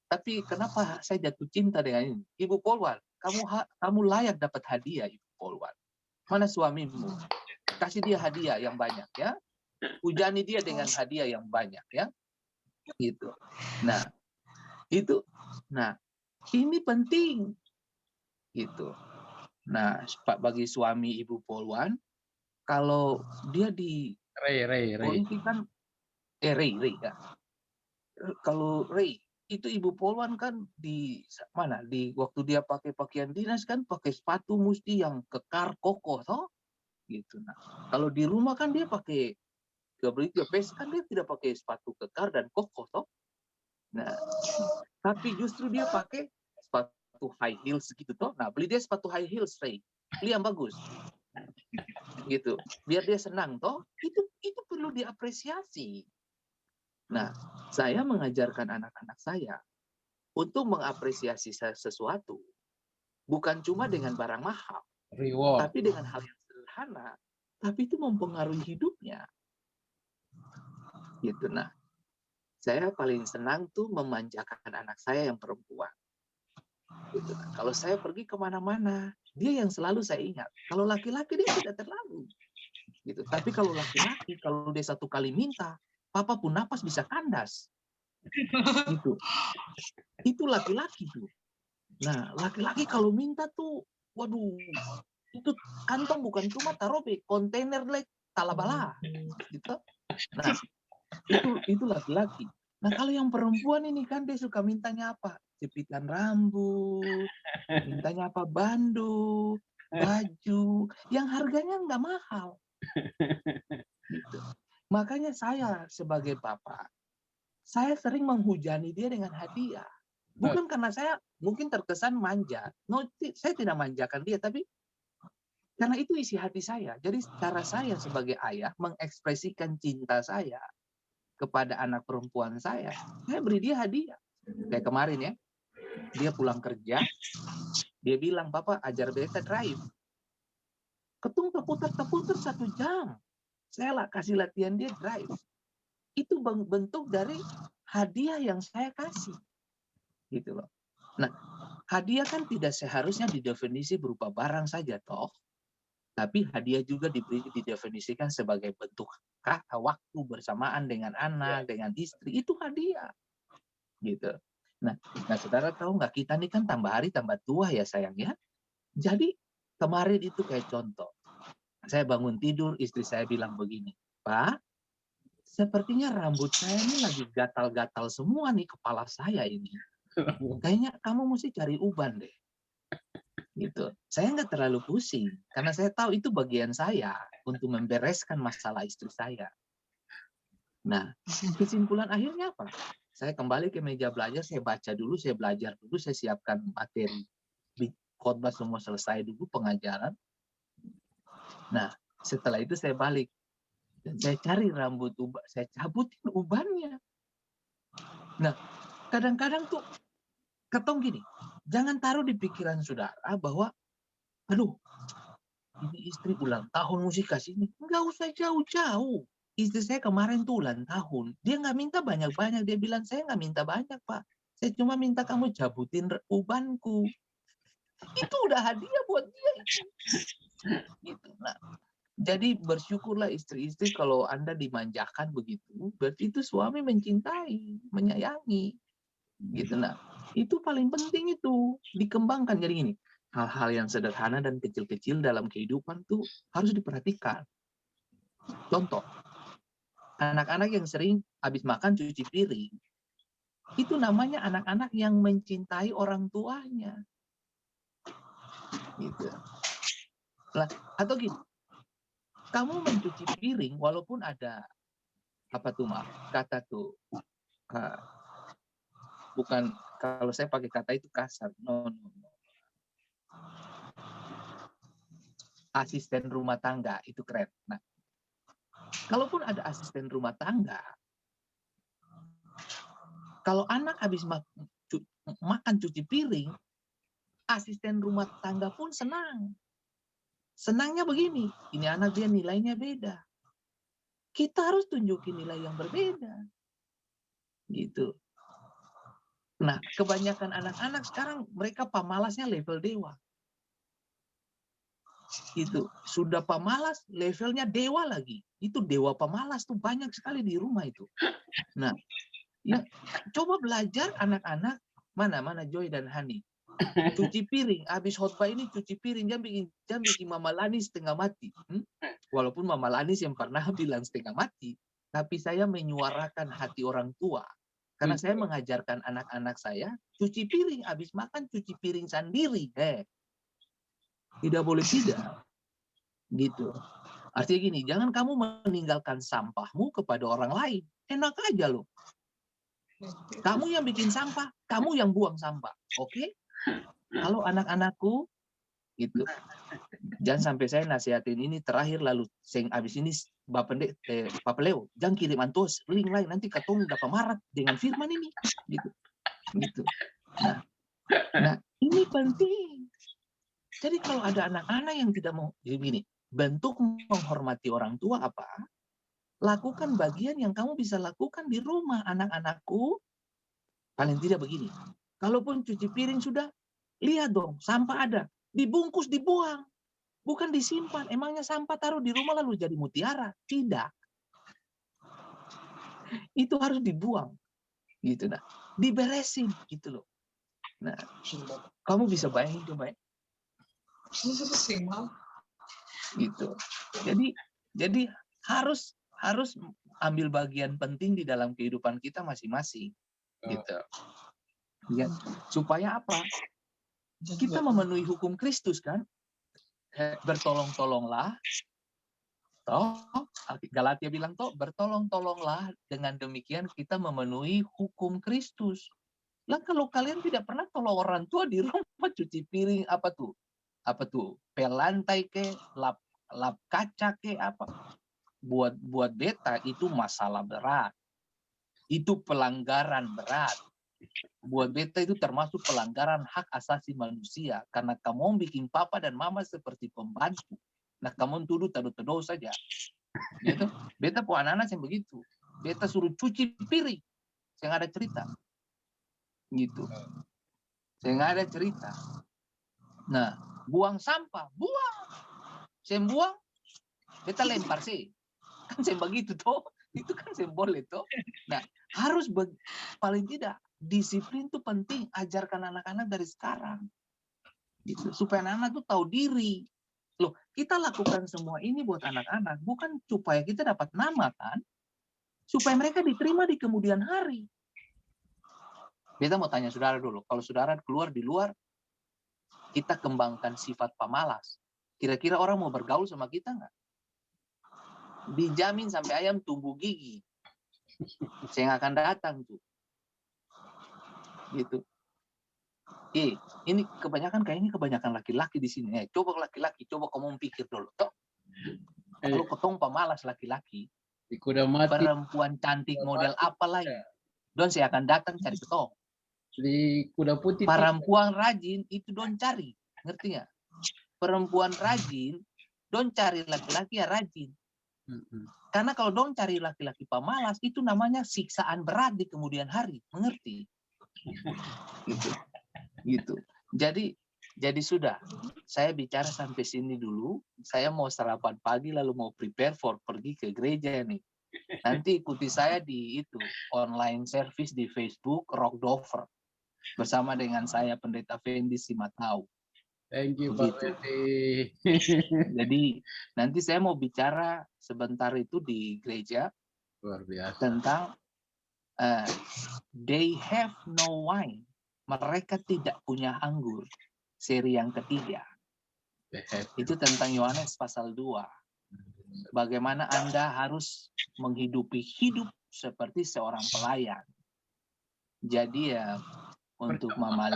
Tapi kenapa saya jatuh cinta dengan ini? Ibu Polwan, kamu layak dapat hadiah, Ibu Polwan. Mana suamimu? Kasih dia hadiah yang banyak ya. Hujani dia dengan hadiah yang banyak ya. Gitu. Nah, ini penting. Gitu. Nah, bagi suami Ibu Polwan, kalau dia di Ray. kan Ray ya. Kalau Ray itu Ibu Polwan kan di mana? Di waktu dia pakai pakaian dinas kan pakai sepatu mesti yang kekar kokoh toh. Gitu. Nah, kalau di rumah kan dia pakai GBS kan dia tidak pakai sepatu kekar dan kokoh toh. Nah, tapi justru dia pakai sepatu high heels gitu toh. Nah, beli dia sepatu high heels, Ray. Beli yang bagus. Gitu. Biar dia senang toh. Itu perlu diapresiasi. Nah, saya mengajarkan anak-anak saya untuk mengapresiasi sesuatu bukan cuma dengan barang mahal, Reward. tapi dengan hal yang sederhana, tapi itu mempengaruhi hidupnya. Gitu. Nah, saya paling senang tuh memanjakan anak saya yang perempuan. Gitu. Nah, kalau saya pergi kemana-mana, dia yang selalu saya ingat. Kalau laki-laki dia tidak terlalu. Gitu. Tapi kalau laki-laki, kalau dia satu kali minta, papa pun napas bisa kandas. Gitu. Itu laki-laki tuh. Nah, laki-laki kalau minta tuh, waduh, itu kantong bukan cuma taruh di kontainer talabala. Gitu. Nah, itu laki-laki. Nah kalau yang perempuan ini kan dia suka mintanya apa? Jepitan rambut, mintanya apa? Bandu, baju, yang harganya nggak mahal. Gitu. Makanya saya sebagai bapak, saya sering menghujani dia dengan hadiah. Bukan karena saya mungkin terkesan manja. No, saya tidak manjakan dia, tapi karena itu isi hati saya. Jadi cara saya sebagai ayah mengekspresikan cinta saya kepada anak perempuan saya beri dia hadiah. Kayak kemarin ya, dia pulang kerja, dia bilang, "Papa, ajar beta drive." Ketung terputar 1 jam. Saya lah kasih latihan dia drive. Itu bentuk dari hadiah yang saya kasih. Gitu loh. Nah, hadiah kan tidak seharusnya didefinisi berupa barang saja, toh. Tapi hadiah juga didefinisikan sebagai bentuk waktu bersamaan dengan anak, dengan istri. Itu hadiah. Gitu. Nah, saudara tahu nggak, kita ini kan tambah hari tambah tua ya sayang ya. Jadi kemarin itu kayak contoh. Saya bangun tidur, istri saya bilang begini, "Pak, sepertinya rambut saya ini lagi gatal-gatal semua nih, kepala saya ini. Kayaknya kamu mesti cari uban deh." Gitu. Saya nggak terlalu pusing karena saya tahu itu bagian saya untuk membereskan masalah istri saya. Nah, kesimpulan akhirnya apa? Saya kembali ke meja belajar, saya baca dulu, saya belajar dulu, saya siapkan materi khotbah semua selesai dulu pengajaran. Nah, setelah itu saya balik dan saya cari rambut uban, saya cabutin ubannya. Nah, kadang-kadang tuh ketong gini, jangan taruh di pikiran saudara bahwa, aduh, ini istri ulang tahun mesti kasih ini. Nggak usah jauh-jauh. Istri saya kemarin tuh ulang tahun. Dia nggak minta banyak-banyak. Dia bilang, "Saya nggak minta banyak, Pak. Saya cuma minta kamu cabutin ubanku." Itu udah hadiah buat dia. Gitu. Nah, jadi bersyukurlah istri-istri kalau Anda dimanjakan begitu. Berarti itu suami mencintai, menyayangi. Gitu. Nah, itu paling penting itu dikembangkan. Jadi gini, hal-hal yang sederhana dan kecil-kecil dalam kehidupan tuh harus diperhatikan. Contoh, anak-anak yang sering habis makan cuci piring, itu namanya anak-anak yang mencintai orang tuanya. Gitu. Lah, atau gini, kamu mencuci piring walaupun ada apa tuh kata tuh, bukan, kalau saya pakai kata itu kasar, no. Asisten rumah tangga itu keren. Nah, kalaupun ada asisten rumah tangga, kalau anak habis makan cuci piring, asisten rumah tangga pun senang. Senangnya begini, ini anak dia nilainya beda. Kita harus tunjukin nilai yang berbeda. Gitu. Nah, kebanyakan anak-anak sekarang mereka pemalasnya level dewa. Itu sudah pemalas, levelnya dewa lagi. Itu dewa pemalas tuh banyak sekali di rumah itu. Nah, ya coba belajar anak-anak, mana Joy dan Hani. Cuci piring, habis khotbah ini cuci piring, jangan bikin Mama Lani setengah mati. Walaupun Mama Lani yang pernah bilang setengah mati, tapi saya menyuarakan hati orang tua. Karena saya mengajarkan anak-anak saya, cuci piring, habis makan cuci piring sendiri. Tidak boleh tidak. Gitu. Artinya gini, jangan kamu meninggalkan sampahmu kepada orang lain. Enak aja loh. Kamu yang bikin sampah, kamu yang buang sampah. Oke? Kalau anak-anakku, gitu. Jangan sampai saya nasihatin ini terakhir lalu abis ini Bapak Leo, jangan kirim antus link lain, nanti ketemu dapat marah dengan firman ini. Gitu. Nah, ini penting. Jadi kalau ada anak-anak yang tidak mau, jadi gini, bentuk menghormati orang tua apa? Lakukan bagian yang kamu bisa lakukan di rumah. Anak-anakku, paling tidak begini. Kalaupun cuci piring sudah, lihat dong, sampah ada. Dibungkus, dibuang. Bukan disimpan. Emangnya sampah taruh di rumah lalu jadi mutiara? Tidak. Itu harus dibuang. Gitu. Nah, diberesin. Gitu loh. Nah, kamu bisa bayangin coba ya. Gitu. Jadi harus ambil bagian penting di dalam kehidupan kita masing-masing, gitu. Ya, supaya apa? Kita memenuhi hukum Kristus kan? Bertolong-tolonglah. Toh, Galatia bilang toh, bertolong-tolonglah, dengan demikian kita memenuhi hukum Kristus. Lah kalau kalian tidak pernah tolong orang tua di rumah, cuci piring, apa tuh? Pel lantai ke, lap kaca ke, apa? Buat beta itu masalah berat. Itu pelanggaran berat. Buat beta itu termasuk pelanggaran hak asasi manusia, karena kamu bikin papa dan mama seperti pembantu. Nah, kamu tuduh taduh-taduh saja. Gitu. Beta pun anak-anak yang begitu. Beta suruh cuci piring. Saya nggak ada cerita. Gitu. Saya nggak ada cerita. Nah, buang sampah, buang. Saya buang, beta lempar sih. Kan saya begitu toh. Itu kan saya boleh toh. Nah, harus paling tidak disiplin itu penting. Ajarkan anak-anak dari sekarang. Gitu. Supaya anak-anak tuh tahu diri. Loh, kita lakukan semua ini buat anak-anak, bukan supaya kita dapat nama kan? Supaya mereka diterima di kemudian hari. Beta mau tanya saudara dulu, kalau saudara keluar di luar, kita kembangkan sifat pemalas. Kira-kira orang mau bergaul sama kita nggak? Dijamin sampai ayam tumbuh gigi. Saya nggak akan datang tuh. Gitu. Ini kebanyakan laki-laki di sini. Coba laki-laki, coba kamu pikir dulu. Toh, kalau ketong pemalas laki-laki, perempuan cantik model apa lagi? Don saya akan datang cari ketong. Di kuda putih. Perempuan rajin itu don cari, ngerti nggak? Perempuan rajin, don cari laki-laki yang rajin. Karena kalau don cari laki-laki pemalas, itu namanya siksaan berat di kemudian hari, mengerti? Gitu. Jadi sudah, saya bicara sampai sini dulu. Saya mau sarapan pagi lalu mau prepare for pergi ke gereja nih. Nanti ikuti saya di itu online service di Facebook Rockdover bersama dengan saya Pendeta Fendi Simatau. Thank you Pak Fendi. Jadi nanti saya mau bicara sebentar itu di gereja. Luar biasa. Tentang they have no wine. Mereka tidak punya anggur. Seri yang ketiga. Itu tentang Yohanes pasal 2. Bagaimana Anda harus menghidupi hidup seperti seorang pelayan. Jadi ya, untuk Mama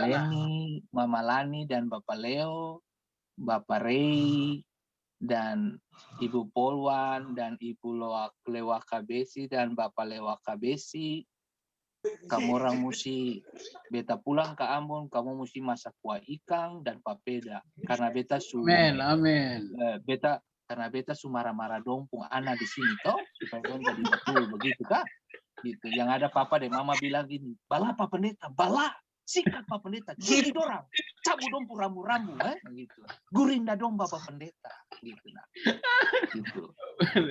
Lani dan Bapak Leo, Bapak Ray, dan Ibu Polwan, dan Ibu Lewa Kabesi, dan Bapak Lewa Kabesi, kamu orang mesti beta pulang ke Ambon, kamu mesti masak kuah ikan dan papeda, karena beta amin. Karena beta marah-marah dompung anak di sini toh, supaya jadi betul begitu kan? Gitu. Yang ada papa dan mama bilang gini, bala Pak Pendeta, bala, sikat Pak Pendeta, jadi dorang, cabut dompung rambu-rambu, gitu. Gurinda dong Bapak Pendeta, gitu.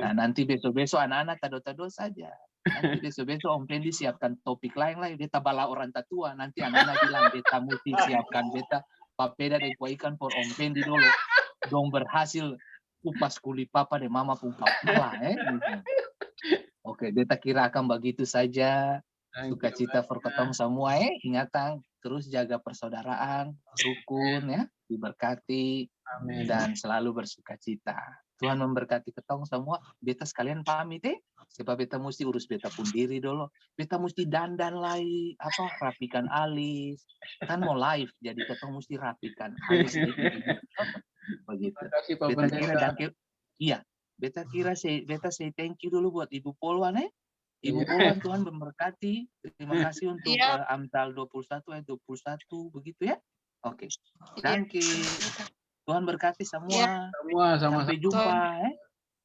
Nah, nanti besok-besok anak-anak tado-tado saja. Nanti besok-besok Om Fendi siapkan topik lain. Beta bala orang tatua. Nanti anak-anak bilang beta mesti siapkan beta papeda dan kuah ikan for Om Fendi dulu. Dong berhasil kupas kulit papa dan mama pun kepala. Oke, beta kira akan begitu saja. Sukacita for ketong semua. Ingatan terus jaga persaudaraan, rukun ya, diberkati. Amin. Dan selalu bersukacita. Tuhan memberkati ketong semua. Beta sekalian pamit sebab beta mesti urus beta pun diri dulu. Beta mesti dandan lagi, rapikan alis. Kan mau live, jadi ketong mesti rapikan alis. Begitu. Beta kira beta say thank you dulu buat Ibu Polwan. Ibu Polwan, Tuhan memberkati. Terima kasih untuk Amsal 21 ayat 21 begitu ya. Oke. Thank you. Tuhan berkati semua. Sama-sama. Sampai jumpa.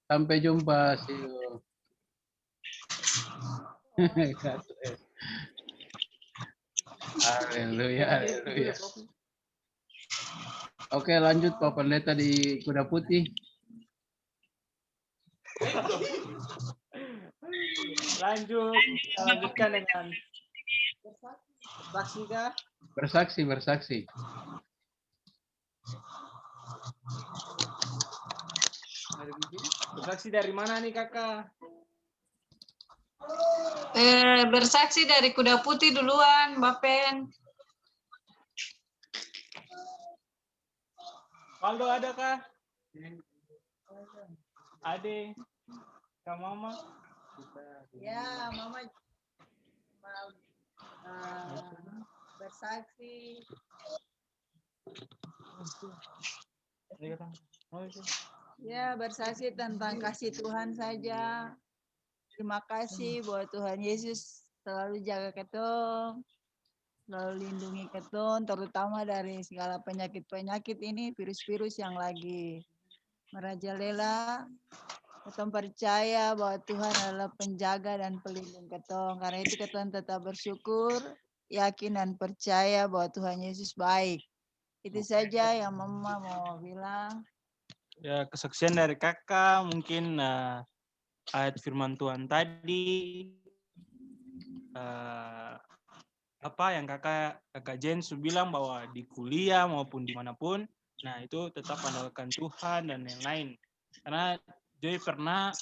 Sampai jumpa. See you. Haleluya. Oke, lanjut Pak Pendeta di Kuda Putih. Lanjutkan dengan bersaksi kah? Bersaksi. Bersaksi dari mana nih kakak? Bersaksi dari Kuda Putih duluan, Bapen. Waldo ada kah? Ade, Kak Mama. Ya, Mama mau bersaksi. Ya, bersaksi tentang kasih Tuhan saja. Terima kasih buat Tuhan Yesus selalu jaga ketong, selalu lindungi ketong, terutama dari segala penyakit-penyakit ini, virus-virus yang lagi merajalela. Ketong percaya bahwa Tuhan adalah penjaga dan pelindung ketong. Karena itu ketong tetap bersyukur, yakin dan percaya bahwa Tuhan Yesus baik. Itu saja yang Mama mau bilang. Ya, kesaksian dari kakak mungkin ayat firman Tuhan tadi, apa yang kakak Jen bilang bahwa di kuliah maupun dimanapun, nah itu tetap andalkan Tuhan dan yang lain. Karena Joy pernah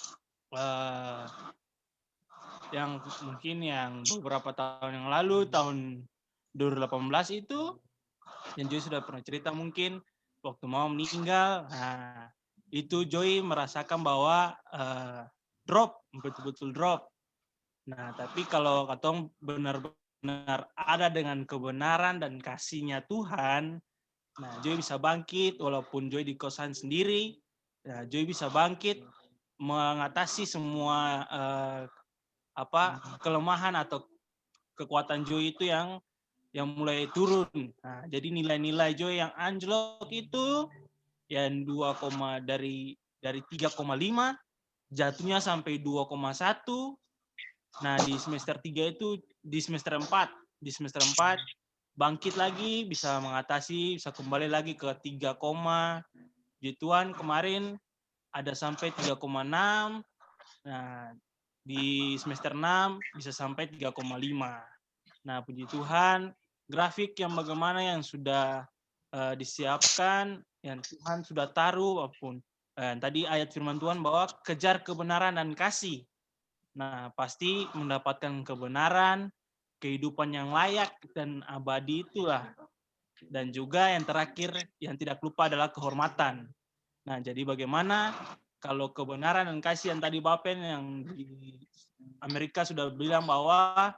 yang mungkin yang beberapa tahun yang lalu, tahun 2018 itu, yang Joy sudah pernah cerita mungkin waktu mau meninggal, nah itu Joy merasakan bahwa drop, betul-betul drop. Nah, tapi kalau katong benar-benar ada dengan kebenaran dan kasihnya Tuhan, nah Joy bisa bangkit walaupun Joy di kosan sendiri, nah Joy bisa bangkit mengatasi semua kelemahan atau kekuatan Joy itu yang mulai turun. Nah, jadi nilai-nilai Joy yang anjlok itu yang dari 3,5 jatuhnya sampai 2,1. Nah, di semester 3 itu di semester 4 bangkit lagi, bisa mengatasi, bisa kembali lagi ke 3, gituan. Kemarin ada sampai 3,6. Nah, di semester 6 bisa sampai 3,5. Nah, puji Tuhan, grafik yang bagaimana yang sudah disiapkan, yang Tuhan sudah taruh, apapun. Tadi ayat firman Tuhan bahwa kejar kebenaran dan kasih. Nah, pasti mendapatkan kebenaran, kehidupan yang layak dan abadi itulah. Dan juga yang terakhir, yang tidak lupa adalah kehormatan. Nah, jadi bagaimana kalau kebenaran dan kasih yang tadi Bapen yang di Amerika sudah bilang bahwa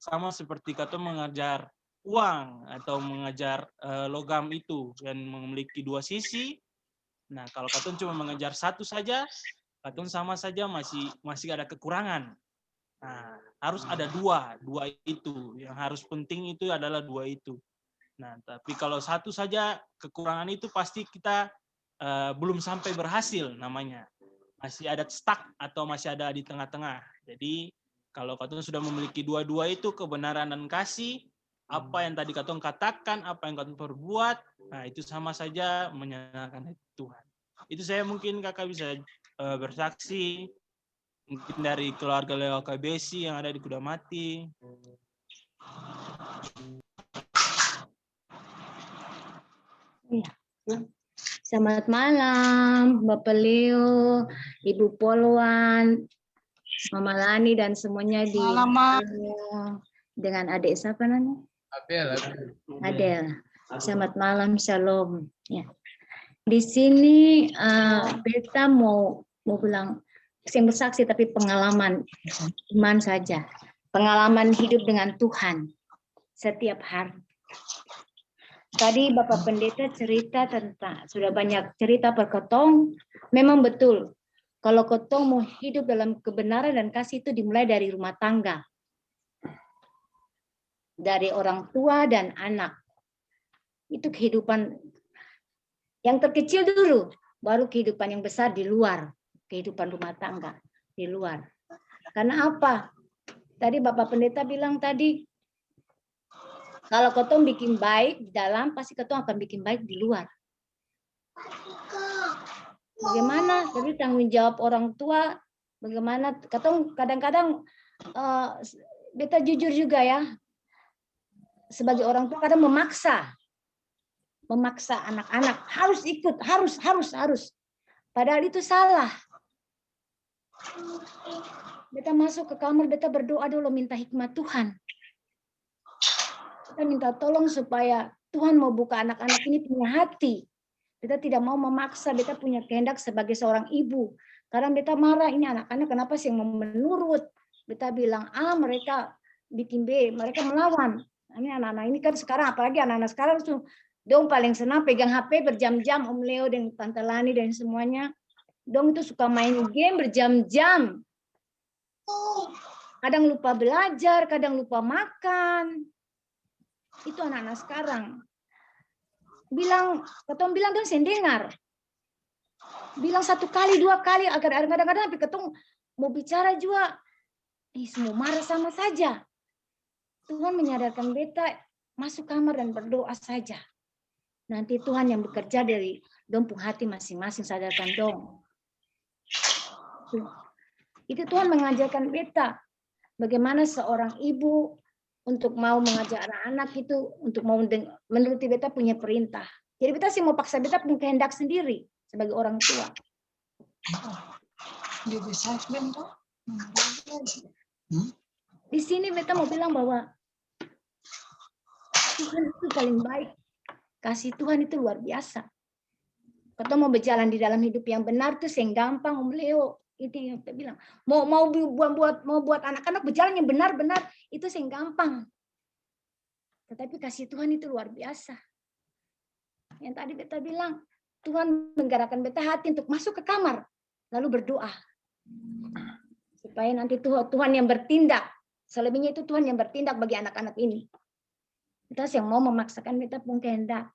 sama seperti kata mengejar uang atau mengejar logam itu yang memiliki dua sisi. Nah, kalau kata cuma mengejar satu saja, kata sama saja masih ada kekurangan. Nah, harus ada dua itu. Yang harus penting itu adalah dua itu. Nah, tapi kalau satu saja kekurangan itu pasti kita belum sampai berhasil namanya. Masih ada stuck atau masih ada di tengah-tengah. Jadi kalau Katong sudah memiliki dua-dua itu, kebenaran dan kasih, apa yang tadi Katong katakan, apa yang Katong perbuat, nah itu sama saja menyenangkan Tuhan. Itu saya mungkin kakak bisa bersaksi, mungkin dari keluarga Leo KBC yang ada di Kuda Mati. Selamat malam, Bapak Leo, Ibu Polwan, Mama Lani dan semuanya di dengan adik siapa namanya? Adel. Selamat malam, Shalom. Ya. Di sini Beta mau bilang yang bersaksi tapi pengalaman iman saja, pengalaman hidup dengan Tuhan setiap hari. Tadi Bapak Pendeta cerita tentang, sudah banyak cerita per Ketong, memang betul. Kalau Ketong mau hidup dalam kebenaran dan kasih itu dimulai dari rumah tangga. Dari orang tua dan anak. Itu kehidupan yang terkecil dulu, baru kehidupan yang besar di luar. Kehidupan rumah tangga di luar. Karena apa? Tadi Bapak Pendeta bilang tadi, kalau Ketong bikin baik di dalam, pasti Ketong akan bikin baik di luar. Bagaimana? Jadi tanggung jawab orang tua, bagaimana? Ketong kadang-kadang, Beta jujur juga ya, sebagai orang tua kadang memaksa anak-anak harus ikut, harus. Padahal itu salah. Beta masuk ke kamar, beta berdoa dulu minta hikmat Tuhan. Kita minta tolong supaya Tuhan mau buka anak-anak ini punya hati. Beta tidak mau memaksa, beta punya kehendak sebagai seorang ibu. Karena beta marah, ini anak-anak kenapa sih mau menurut. Beta bilang A, mereka bikin B, mereka melawan. Ini anak-anak ini kan sekarang, apalagi anak-anak sekarang tuh, dong paling senang pegang HP berjam-jam, Om Leo dan Tante Lani dan semuanya. Dong itu suka main game berjam-jam. Kadang lupa belajar, kadang lupa makan. Itu anak-anak sekarang. Ketong bilang dong saya dengar. Bilang 1 kali, 2 kali, agar kadang-kadang tapi ketong mau bicara juga, semua marah sama saja. Tuhan menyadarkan beta masuk kamar dan berdoa saja. Nanti Tuhan yang bekerja dari dong pung hati masing-masing, sadarkan dong. Itu Tuhan mengajarkan beta bagaimana seorang ibu untuk mau mengajak anak-anak itu untuk mau menuruti beta punya perintah. Jadi beta sih mau paksa beta punya kehendak sendiri sebagai orang tua. Di sini beta mau bilang bahwa Tuhan itu paling baik. Kasih Tuhan itu luar biasa. Kita mau berjalan di dalam hidup yang benar itu yang gampang, Om Leo. Itu yang kita bilang. Mau buat anak-anak berjalan yang benar-benar itu yang gampang. Tetapi kasih Tuhan itu luar biasa. Yang tadi beta bilang, Tuhan menggerakkan beta hati untuk masuk ke kamar lalu berdoa. Supaya nanti Tuhan yang bertindak. Selebihnya itu Tuhan yang bertindak bagi anak-anak ini. Kita yang mau memaksakan beta pun kehendak.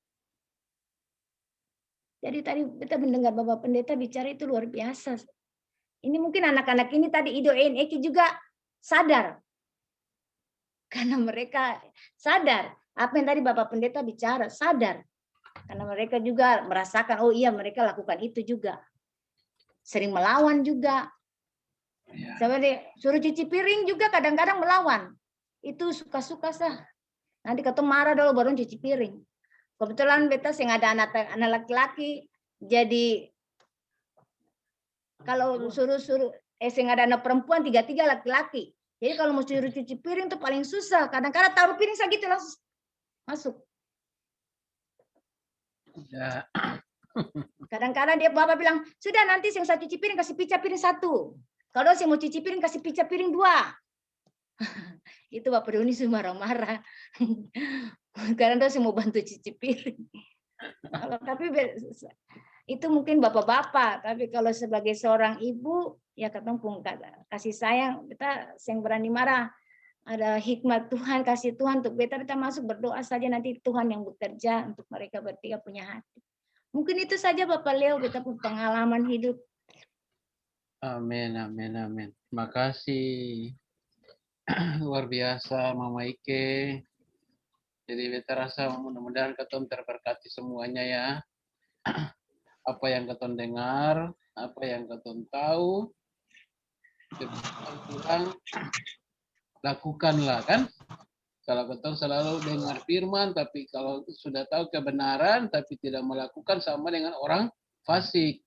Jadi tadi beta mendengar Bapak Pendeta bicara itu luar biasa. Ini mungkin anak-anak ini tadi Ido Eki juga sadar. Karena mereka sadar. Apa yang tadi Bapak Pendeta bicara, sadar. Karena mereka juga merasakan, oh iya mereka lakukan itu juga. Sering melawan juga. Seperti suruh cuci piring juga kadang-kadang melawan. Itu suka-suka sah. Nanti ketemu marah dulu baru cuci piring. Kebetulan beta yang ada anak laki-laki, jadi kalau suruh yang ada anak perempuan 3 laki-laki. Jadi kalau mau suruh cuci piring itu paling susah. Kadang-kadang taruh piring segitu langsung masuk. Ya. Kadang-kadang dia bapak bilang, sudah nanti yang saya cuci piring kasih pica piring 1. Kalau saya mau cuci piring kasih pica piring 2. Itu Bapak Doni semua marah-marah. Karena saya mau bantu cuci piring. Tapi itu mungkin bapak-bapak, tapi kalau sebagai seorang ibu ya ketemu kasih sayang, kita yang berani marah, ada hikmat Tuhan, kasih Tuhan untuk kita masuk berdoa saja, nanti Tuhan yang bekerja untuk mereka bertiga punya hati. Mungkin itu saja Bapak Leo, kita punya pengalaman hidup. Amin, amin, amin. Terima kasih. Luar biasa Mama Ike. Jadi beta rasa mudah-mudahan keton terberkati semuanya ya. Apa yang keton dengar, apa yang keton tahu, pulang lakukanlah kan. Kalau keton selalu dengar firman, tapi kalau sudah tahu kebenaran, tapi tidak melakukan sama dengan orang fasik.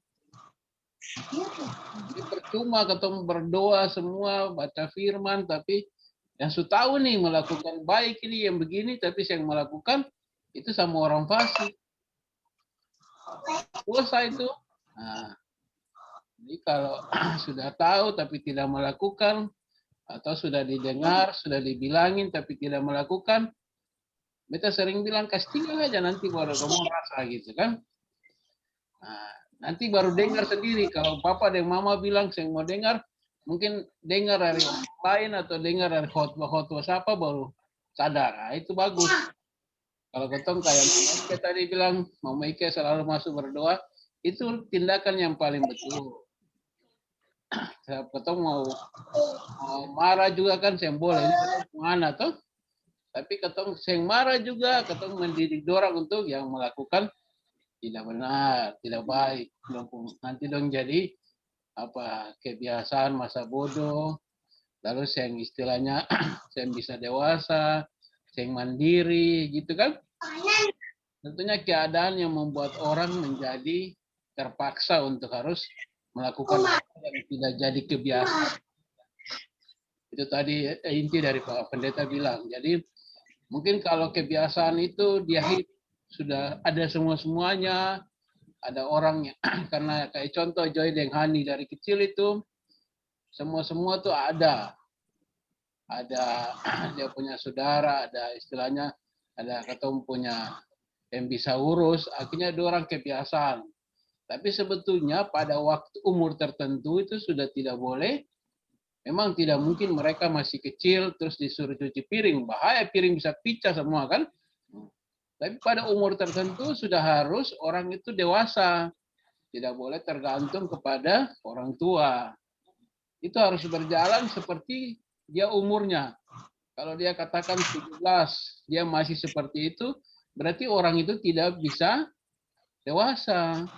Jadi percuma keton berdoa semua, baca firman, tapi yang sudah tahu nih melakukan baik ini yang begini, tapi yang melakukan itu sama orang fasik. Dosa itu. Nah, jadi kalau sudah tahu tapi tidak melakukan, atau sudah didengar, sudah dibilangin tapi tidak melakukan, beta sering bilang kasih tinggal aja nanti baru kamu rasa gitu kan. Nah, nanti baru dengar sendiri. Kalau papa dan mama bilang saya mau dengar, mungkin dengar dari orang lain atau dengar dari khotbah siapa baru sadar. Nah, itu bagus. Kalau ketong kayak Mama Ike tadi bilang, Mama Ike selalu masuk berdoa, itu tindakan yang paling betul. Ketong mau marah juga kan, saya boleh. Ini mana tuh? Tapi ketong yang marah juga, ketong mendidik dorang untuk yang melakukan tidak benar, tidak baik. Nanti dong jadi kebiasaan masa bodoh. Lalu yang istilahnya yang bisa dewasa, yang mandiri, gitu kan? Tentunya keadaan yang membuat orang menjadi terpaksa untuk harus melakukan yang tidak jadi kebiasaan. Itu tadi inti dari Pak Pendeta bilang. Jadi mungkin kalau kebiasaan itu dia sudah ada semuanya, ada orangnya. Karena kayak contoh Joy Deng Hani dari kecil itu semua tuh ada dia punya saudara, ada istilahnya ada ketemu punya yang bisa urus, akhirnya dia orang kebiasaan. Tapi sebetulnya pada waktu umur tertentu itu sudah tidak boleh. Memang tidak mungkin mereka masih kecil terus disuruh cuci piring, bahaya piring bisa pecah semua kan. Tapi pada umur tertentu sudah harus orang itu dewasa, tidak boleh tergantung kepada orang tua. Itu harus berjalan seperti dia umurnya. Kalau dia katakan 17, dia masih seperti itu, berarti orang itu tidak bisa dewasa.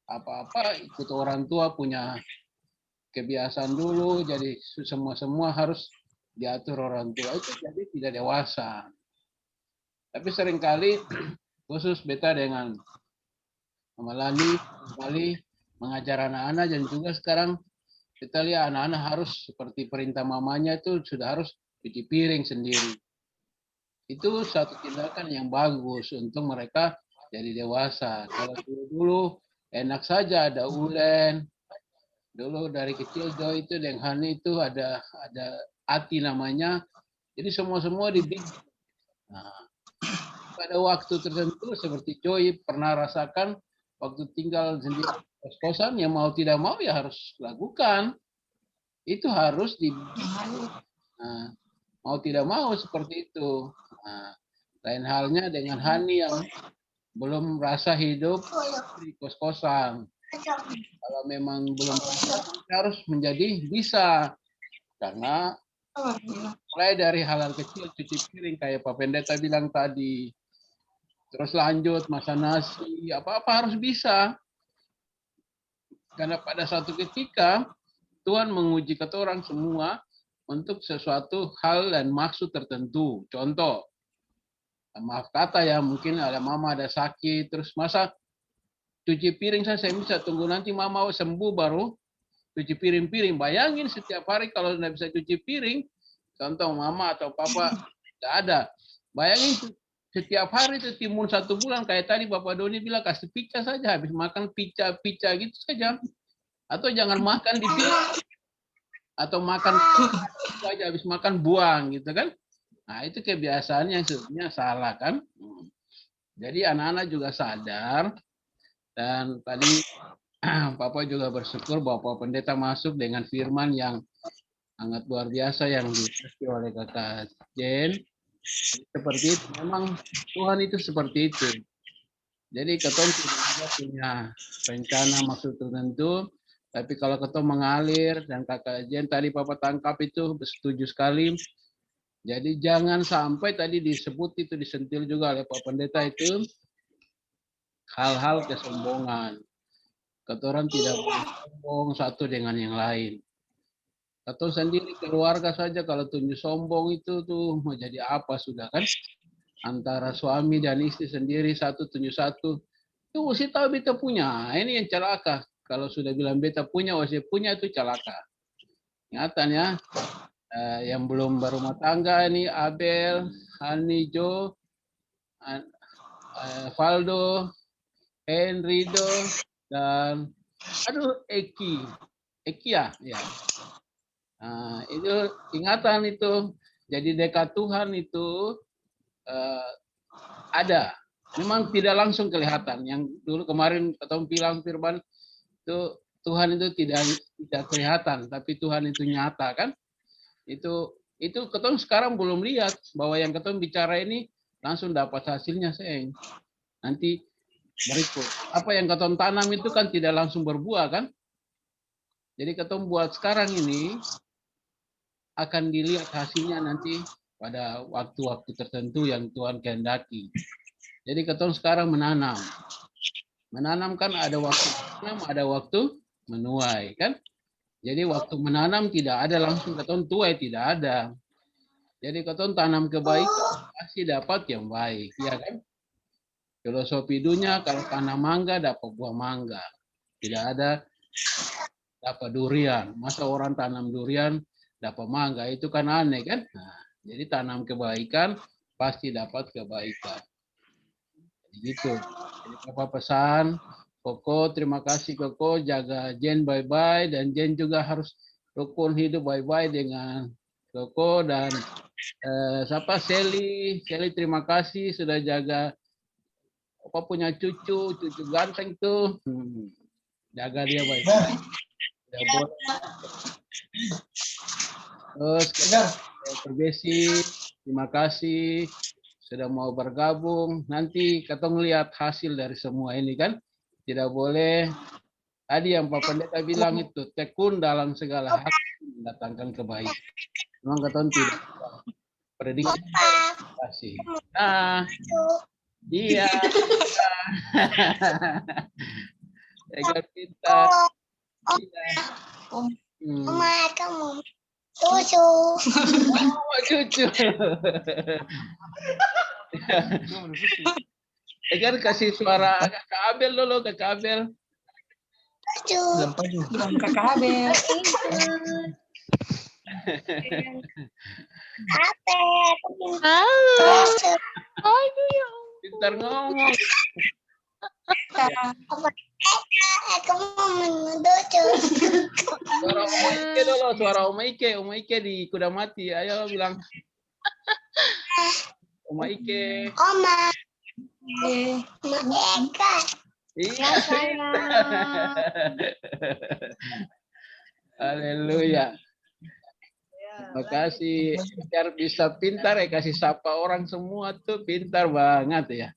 Apa-apa ikut orang tua punya kebiasaan dulu, jadi semua harus diatur orang tua, itu jadi tidak dewasa. Tapi seringkali khusus beta dengan Mama Lani kali mengajar anak-anak, dan juga sekarang kita lihat anak-anak harus seperti perintah mamanya itu sudah harus cuci piring sendiri. Itu satu tindakan yang bagus untuk mereka jadi dewasa. Kalau dulu enak saja ada ulen. Dulu dari kecil Joy itu Deng Hani itu ada Ati namanya. Jadi semua dibikin. Nah, pada waktu tertentu seperti Joy pernah rasakan waktu tinggal sendiri kos-kosan, yang mau tidak mau ya harus lakukan. Itu harus nah, mau tidak mau seperti itu. Nah, lain halnya dengan Hani yang belum merasa hidup di kos-kosan. Kalau memang belum harus menjadi bisa, karena mulai dari hal-hal kecil, cuci piring kayak Pak Pendeta bilang tadi, terus lanjut masak nasi, apa-apa harus bisa. Karena pada suatu ketika Tuhan menguji kita orang semua untuk sesuatu hal dan maksud tertentu. Contoh, maaf kata ya, mungkin ada mama ada sakit, terus masa cuci piring saya bisa tunggu nanti mama sembuh baru cuci piring-piring. Bayangin setiap hari kalau tidak bisa cuci piring, contoh mama atau papa tidak ada. Bayangin setiap hari itu timun 1 bulan, kayak tadi Bapak Doni bilang kasih pica saja, habis makan pica gitu saja. Atau jangan makan di piring, atau makan saja habis makan buang gitu kan. Nah itu kebiasaan yang sebenarnya salah kan. Jadi anak-anak juga sadar. Dan tadi Papa juga bersyukur bahwa Pak Pendeta masuk dengan firman yang sangat luar biasa yang dikasih oleh Kakak Jen. Seperti itu, memang Tuhan itu seperti itu. Jadi ketemu tidak punya rencana maksud tertentu, tapi kalau ketemu mengalir, dan Kakak Jen tadi Papa tangkap itu setuju sekali. Jadi jangan sampai tadi disebut itu disentil juga oleh Pak Pendeta itu hal-hal kesombongan. Ketoran tidak boleh sombong satu dengan yang lain. Atau sendiri keluarga saja kalau tunjuk sombong itu tuh mau jadi apa sudah kan? Antara suami dan istri sendiri satu tunjuk satu. Itu mesti tahu beta punya. Ini yang celaka. Kalau sudah bilang beta punya, mesti punya itu celaka. Ingatan ya. Yang belum berumah tangga ini Abel, Hani, Jo, Valdo, Henrido, dan Eki ya. Nah, itu ingatan itu. Jadi dekat Tuhan itu ada. Memang tidak langsung kelihatan. Yang dulu kemarin ketemu bilang firman itu Tuhan itu tidak kelihatan, tapi Tuhan itu nyata kan. Itu ketemu sekarang belum lihat bahwa yang ketemu bicara ini langsung dapat hasilnya sayang. Nanti berikut. Apa yang ketemu tanam itu kan tidak langsung berbuah kan. Jadi ketemu buat sekarang ini akan dilihat hasilnya nanti pada waktu-waktu tertentu yang Tuhan kehendaki. Jadi ketemu sekarang menanam. Menanam kan ada waktu menanam, ada waktu menuai kan. Jadi waktu menanam tidak ada langsung ketemu tuai, tidak ada. Jadi ketemu tanam kebaikan pasti dapat yang baik, ya kan? Filosofi dunia kalau tanam mangga dapat buah mangga. Tidak ada dapat durian. Masa orang tanam durian dapat mangga, itu kan aneh kan? Nah, jadi tanam kebaikan pasti dapat kebaikan. Gitu. Jadi Papa pesan, Koko, terima kasih Koko, jaga Jen bye-bye, dan Jen juga harus rukun hidup bye-bye dengan Koko, dan siapa Sally terima kasih sudah jaga Papa punya cucu ganteng tuh. Jaga dia baik-baik. Tidak boleh. Terus Perbesi, terima kasih sudah mau bergabung. Nanti ketong lihat hasil dari semua ini kan. Tidak boleh. Tadi yang Pak Pendeta bilang itu tekun dalam segala hal mendatangkan kebaikan. Memang ketong tidak prediksi. Terima kasih. Nah, iya. Agar kita. Mama, kamu cucu. Oh, cucu. Agar kasih suara ke Abel dulu, ke Abel. Cucu. Belum ke kabel. Halo. Aduh ya. Pintar ngomong. Aku mau menuju. Suara Oma Ike dulu, suara Oma Ike di Kuda Mati. Ayo bilang. Oma Ike. Oma. Oma Eka. Iya, haleluya. Terima kasih. Biar bisa pintar ya, kasih sapa orang semua tuh pintar banget ya.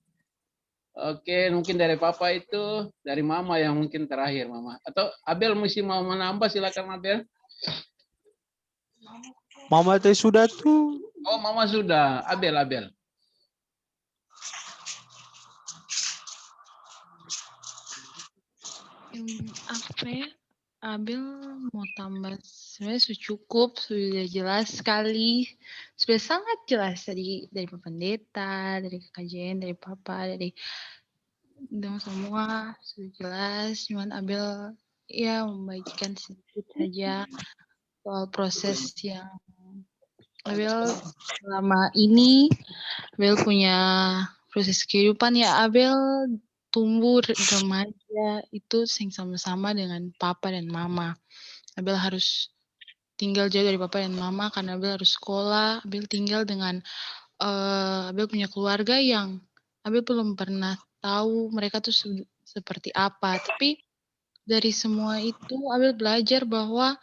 Oke, mungkin dari Papa itu, dari Mama yang mungkin terakhir Mama. Atau Abel mesti mau menambah, silakan Abel. Mama teh sudah tuh. Oh, Mama sudah. Abel. Apa ya? Abel mau tambah sebenarnya sudah cukup, sudah jelas sekali, sudah sangat jelas dari Pak Pendeta, dari Kak Jen, dari Papa, dari semua sudah jelas. Cuman Abel ya membagikan sedikit saja soal proses yang Abel selama ini Abel punya proses kehidupan ya. Abel tumbuh remaja itu sama-sama dengan Papa dan Mama. Abel harus tinggal jauh dari Papa dan Mama karena Abel harus sekolah. Abel tinggal dengan Abel punya keluarga yang Abel belum pernah tahu mereka tuh seperti apa. Tapi dari semua itu Abel belajar bahwa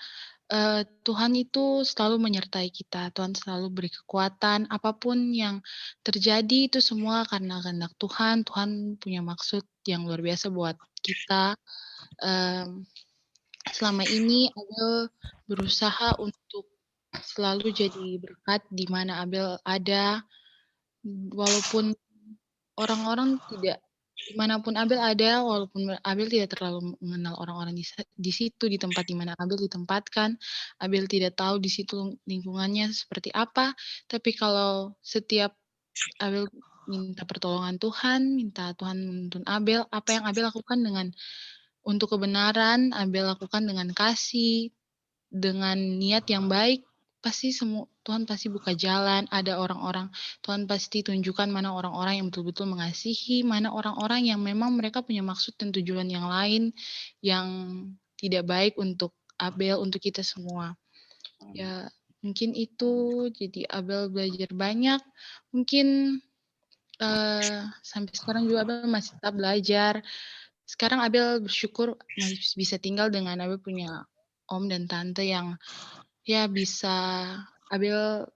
Tuhan itu selalu menyertai kita. Tuhan selalu beri kekuatan. Apapun yang terjadi itu semua karena kehendak Tuhan. Tuhan punya maksud yang luar biasa buat kita. Selama ini Abel berusaha untuk selalu jadi berkat di mana Abel ada. Walaupun orang-orang tidak dimanapun Abel ada, walaupun Abel tidak terlalu mengenal orang-orang di situ, di tempat di mana Abel ditempatkan, Abel tidak tahu di situ lingkungannya seperti apa, tapi kalau setiap Abel minta pertolongan Tuhan, minta Tuhan menuntun Abel, apa yang Abel lakukan untuk kebenaran, Abel lakukan dengan kasih, dengan niat yang baik, pasti Tuhan pasti buka jalan, ada orang-orang, Tuhan pasti tunjukkan mana orang-orang yang betul-betul mengasihi, mana orang-orang yang memang mereka punya maksud dan tujuan yang lain, yang tidak baik untuk Abel, untuk kita semua. Ya, mungkin itu, jadi Abel belajar banyak, mungkin sampai sekarang juga Abel masih tetap belajar. Sekarang Abel bersyukur masih bisa tinggal dengan Abel punya om dan tante yang ya bisa Abel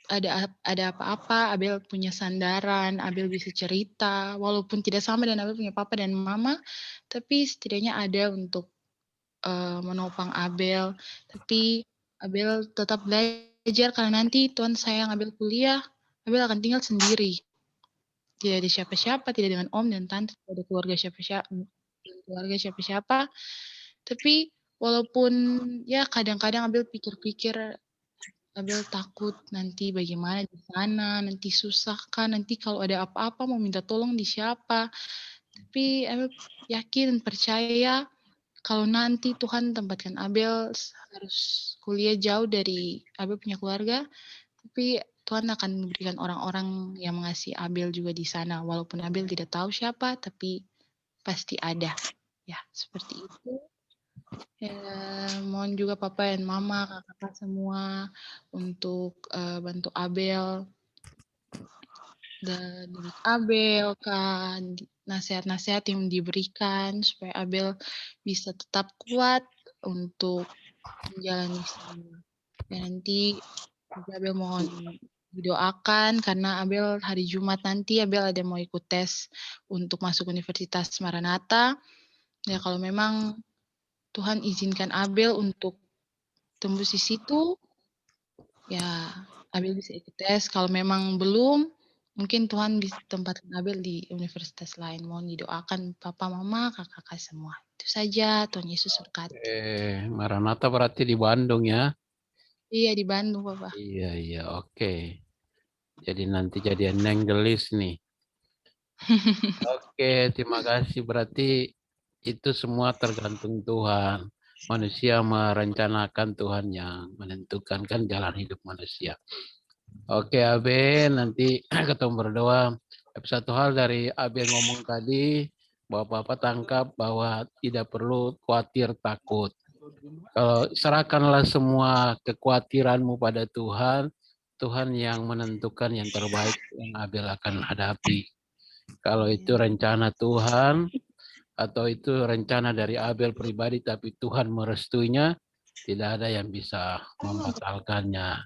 ada apa-apa, Abel punya sandaran, Abel bisa cerita, walaupun tidak sama dan Abel punya papa dan mama, tapi setidaknya ada untuk menopang Abel. Tapi Abel tetap belajar karena nanti Tuhan sayang Abel kuliah, Abel akan tinggal sendiri. Tidak ada siapa-siapa, tidak dengan om dan tante, tidak ada keluarga siapa-siapa. Tapi walaupun ya kadang-kadang Abel pikir-pikir, Abel takut nanti bagaimana di sana, nanti susah kan, nanti kalau ada apa-apa mau minta tolong di siapa. Tapi Abel yakin dan percaya kalau nanti Tuhan tempatkan Abel harus kuliah jauh dari Abel punya keluarga, tapi Tuhan akan memberikan orang-orang yang mengasihi Abel juga di sana. Walaupun Abel tidak tahu siapa, tapi pasti ada. Ya, seperti itu. Ya, mohon juga Papa dan Mama, kakak semua untuk bantu Abel. Dan Abel kan nasihat-nasihat yang diberikan supaya Abel bisa tetap kuat untuk menjalani semua. Dan nanti Abel mohon didoakan karena Abel hari Jumat nanti Abel ada mau ikut tes untuk masuk Universitas Maranatha. Ya kalau memang Tuhan izinkan Abel untuk tembus di situ, ya Abel bisa ikut tes. Kalau memang belum, mungkin Tuhan bisa tempatkan Abel di universitas lain. Mohon didoakan Papa, Mama, kakak-kakak semua. Itu saja, Tuhan Yesus berkati. Maranatha berarti di Bandung ya? Iya, di Bandung, Papa. Iya, oke. Jadi nanti jadi Neng gelis nih. Oke, terima kasih. Berarti itu semua tergantung Tuhan. Manusia merencanakan, Tuhan yang menentukan kan jalan hidup manusia. Oke, Abel, nanti ketemu berdoa. Satu hal dari Abel ngomong tadi, bahwa Bapak tangkap bahwa tidak perlu khawatir, takut. Kalau serahkanlah semua kekhawatiranmu pada Tuhan, Tuhan yang menentukan yang terbaik yang Abel akan hadapi. Kalau itu rencana Tuhan, atau itu rencana dari Abel pribadi, tapi Tuhan merestuinya, tidak ada yang bisa membatalkannya.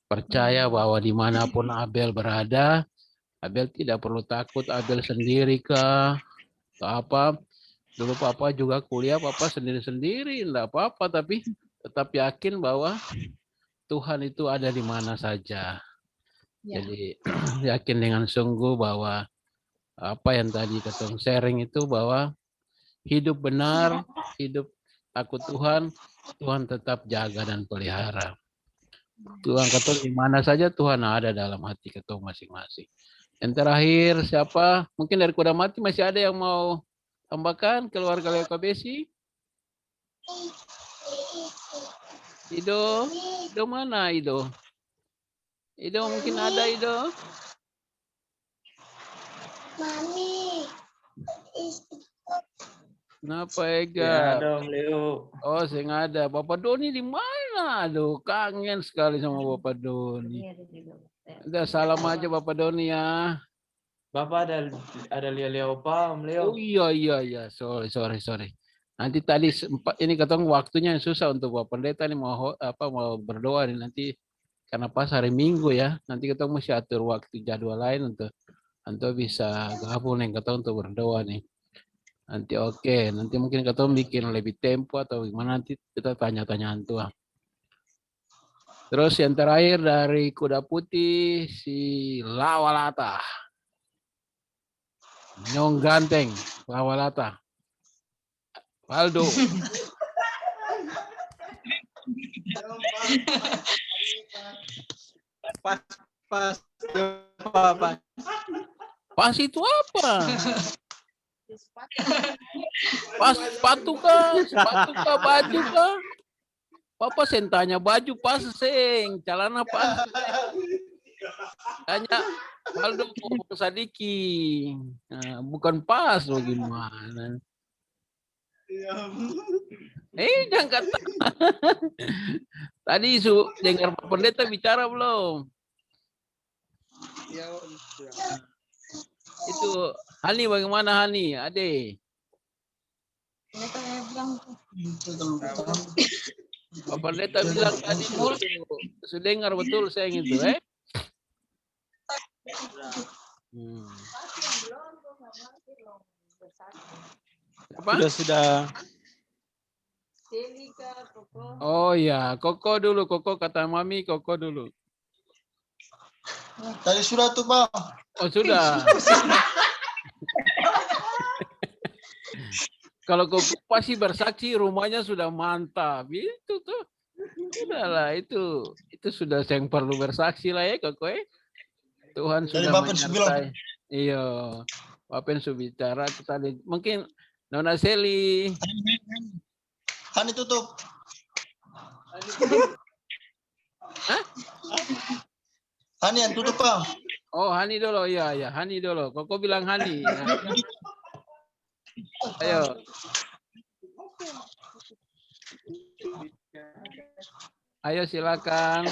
Percaya bahwa dimanapun Abel berada, Abel tidak perlu takut Abel sendiri kah, atau apa. Dulu Papa juga kuliah, Papa sendiri-sendiri, enggak apa-apa, tapi tetap yakin bahwa Tuhan itu ada di mana saja. Ya. Jadi yakin dengan sungguh bahwa apa yang tadi ketemu sharing itu bahwa hidup benar, hidup takut Tuhan, Tuhan tetap jaga dan pelihara. Tuhan kata di mana saja Tuhan ada dalam hati kita masing-masing. Yang terakhir siapa? Mungkin dari Kuda Mati masih ada yang mau tambahkan keluarga Leo Kabesi? Ido mana Ido? Ido mungkin ada Ido? Mami. Kenapa Ega? Ya ada Om Leo. Oh, saya nggak ada. Bapak Doni di mana? Aduh, kangen sekali sama Bapak Doni. Udah salam aja Bapak Doni ya. Bapak ada Lia Opa, Om Leo. Oh iya. Sorry. Nanti tadi sempat ini ketemu waktunya yang susah untuk Bapak Pendeta nih mau berdoa nih nanti karena pas hari Minggu ya. Nanti kita mesti atur waktu jadwal lain untuk bisa gabung yang kita untuk berdoa nih. Nanti oke, nanti mungkin kita bikin lebih tempo atau gimana nanti kita tanya-tanyaan Tuhan. Terus yang terakhir dari Kuda Putih si Lawalata. Nyong ganteng Lawalata. Waldo. Pas itu apa? Pas sepatu kah, baju kah? Papa tanya baju pas seng, celana pas. Tanya Waldo Sadiki, nah, bukan pas bagaimana? Jangan kata. Tadi dengar Pak Pendeta bicara belum? Itu Hani bagaimana Hani? Ade. Pak Pendeta bilang tadi sudah dengar betul saya itu Apa? Sudah. Oh ya, Koko dulu, Koko kata Mami, Koko dulu. Tadi sudah tuh Bang. Oh sudah. Kalau Koko pasti bersaksi rumahnya sudah mantap, itu tuh. Sudahlah itu sudah yang perlu bersaksi lah ya Koko Tuhan sudah menyertai. Iya, Bapak sudah bicara kita mungkin Nona Seli. Hani tutup. Hani yang tutup, Bang. Oh, Hani dulu. Iya, ya. Hani dulu. Kok bilang Hani. Ya. Ayo. Ayo silakan.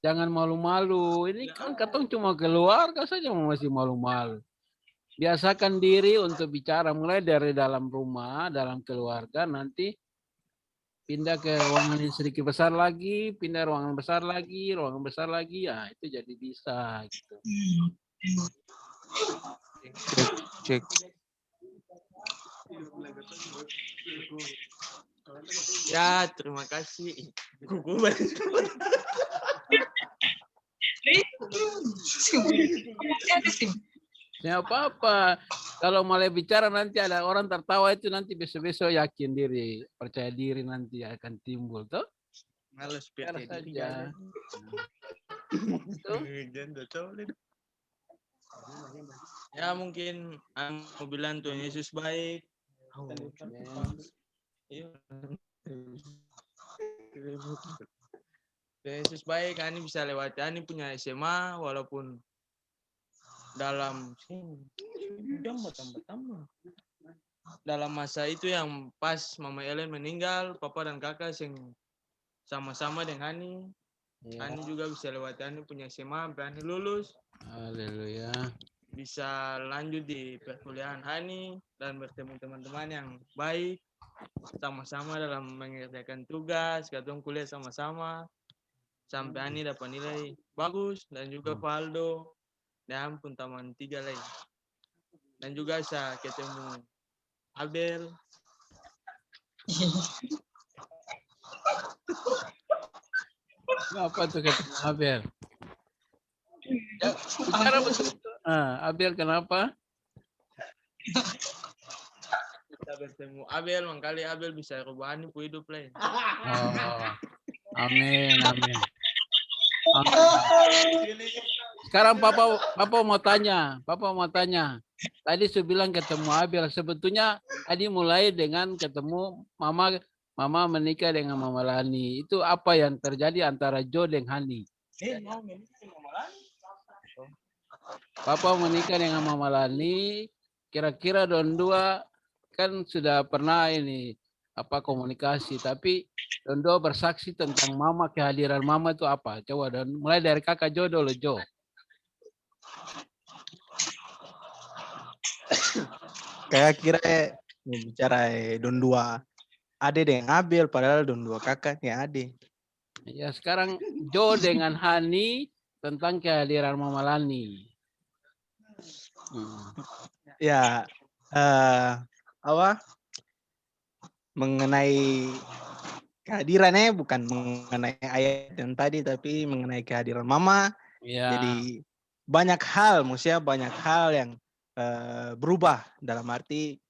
Jangan malu-malu. Ini kan katong cuma keluarga saja masih malu-malu. Biasakan diri untuk bicara mulai dari dalam rumah, dalam keluarga, nanti pindah ke ruangan yang sedikit besar lagi, pindah ruangan besar lagi, ya itu jadi bisa gitu. Cek. Ya, terima kasih. Ya apa-apa. Kalau mulai bicara nanti ada orang tertawa itu nanti besok-besok yakin diri, percaya diri nanti akan timbul tuh. Males Biar saja. Ya mungkin mau bilang Tuhan Yesus baik. Tuhan Yesus baik, Ani bisa lewati. Ani punya SMA walaupun dalam dalam masa itu yang pas Mama Ellen meninggal, Papa dan Kakak sama-sama dengan Ani. Ya. Ani juga bisa lewati. Ani punya SMA, berani lulus. Haleluya. Bisa lanjut di perkuliahan Hani dan bertemu teman-teman yang baik, sama-sama dalam mengerjakan tugas, katong kuliah sama-sama sampai Hani dapat nilai bagus, dan juga Valdo, dan ampun teman 3 lain, dan juga bisa ketemu Abel. Apa tuh ketemu Abel? Ya, bicara betul. Abel kenapa? Kita bertemu Abel, mangkali Abel bisa rubah Ani hidup lain. Oh, amin, amin. Sekarang Papa mau tanya. Tadi saya bilang ketemu Abel. Sebetulnya tadi mulai dengan ketemu Mama menikah dengan Mama Lani. Itu apa yang terjadi antara Jo dan Hani? Papa menikah dengan Mama Lani. Kira-kira Don dua kan sudah pernah ini komunikasi. Tapi Don dua bersaksi tentang Mama, kehadiran Mama itu apa? Coba Don, mulai dari kakak Jo dulu, Jo. Kayak kira bicara Don dua Ade dengan Abel, padahal Don dua kakaknya Ade. Ya sekarang Jo dengan Hani tentang kehadiran Mama Lani. Ya, mengenai kehadirannya bukan mengenai ayat yang tadi, tapi mengenai kehadiran Mama. Ya. Jadi banyak hal yang berubah, dalam arti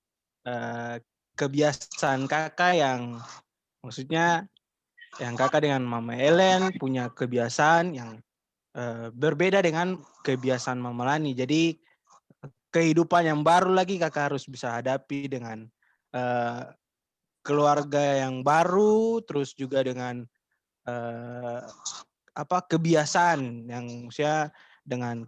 kebiasaan kakak yang maksudnya yang kakak dengan Mama Ellen punya kebiasaan yang berbeda dengan kebiasaan Mama Lani. Jadi kehidupan yang baru lagi kakak harus bisa hadapi dengan keluarga yang baru, terus juga dengan kebiasaan yang maksudnya dengan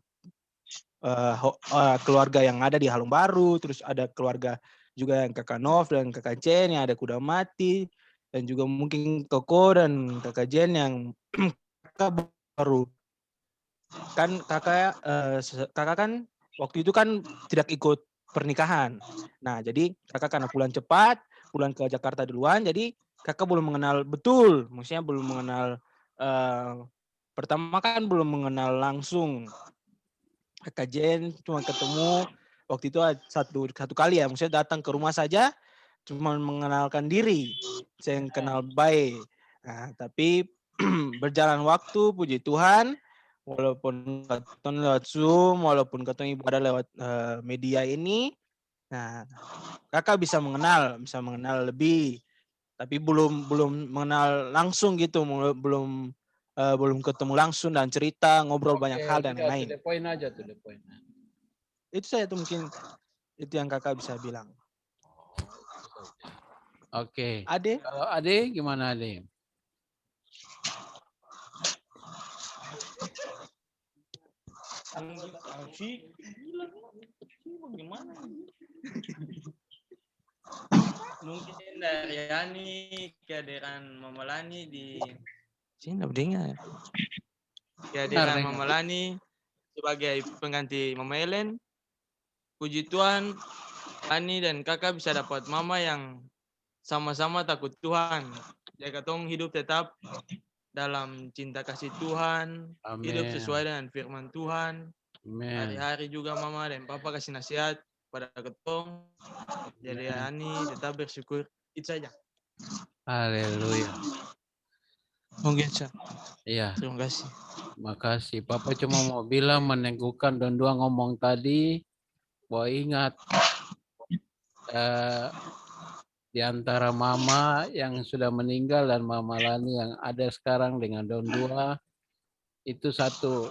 keluarga yang ada di Halung Baru, terus ada keluarga juga yang kakak Nov dan kakak Jen yang ada Kuda Mati, dan juga mungkin Koko dan kakak Jen yang kakak baru kan kakak kan waktu itu kan tidak ikut pernikahan. Nah jadi kakak karena pulang ke Jakarta duluan, jadi kakak belum mengenal betul, maksudnya belum mengenal pertama kan belum mengenal langsung kakak Jen, cuma ketemu waktu itu satu kali ya, maksudnya datang ke rumah saja, cuma mengenalkan diri, saya yang kenal baik. Nah, tapi berjalan waktu, puji Tuhan, walaupun ketemu lewat Zoom, walaupun ketemu ibadah lewat media ini, nah kakak bisa mengenal lebih, tapi belum mengenal langsung gitu, belum ketemu langsung dan cerita, ngobrol banyak hal dan lain. Poin aja tuh, poin. Itu saya tuh mungkin itu yang kakak bisa bilang. Oke. Ade? Kalau Ade gimana Ade? Mungkin dari Yani kehadiran Mama Lani di Sini dengar. kehadiran dengar. Mama Lani sebagai pengganti Mama Ellen. Puji Tuhan, Lani dan kakak bisa dapat mama yang sama-sama takut Tuhan. Jadi katong hidup tetap dalam cinta kasih Tuhan, hidup Amin. sesuai dengan firman Tuhan. Amin. Hari-hari juga mama dan papa kasih nasihat pada ketong. Jadi Ani tetap bersyukur. Itu saja. Haleluya. Mungkin sah. Iya. Terima kasih. Makasih. Papa cuma mau bilang meneguhkan Don Dua ngomong tadi bahwa ingat di antara mama yang sudah meninggal dan Mama Lani yang ada sekarang dengan Don Dua itu satu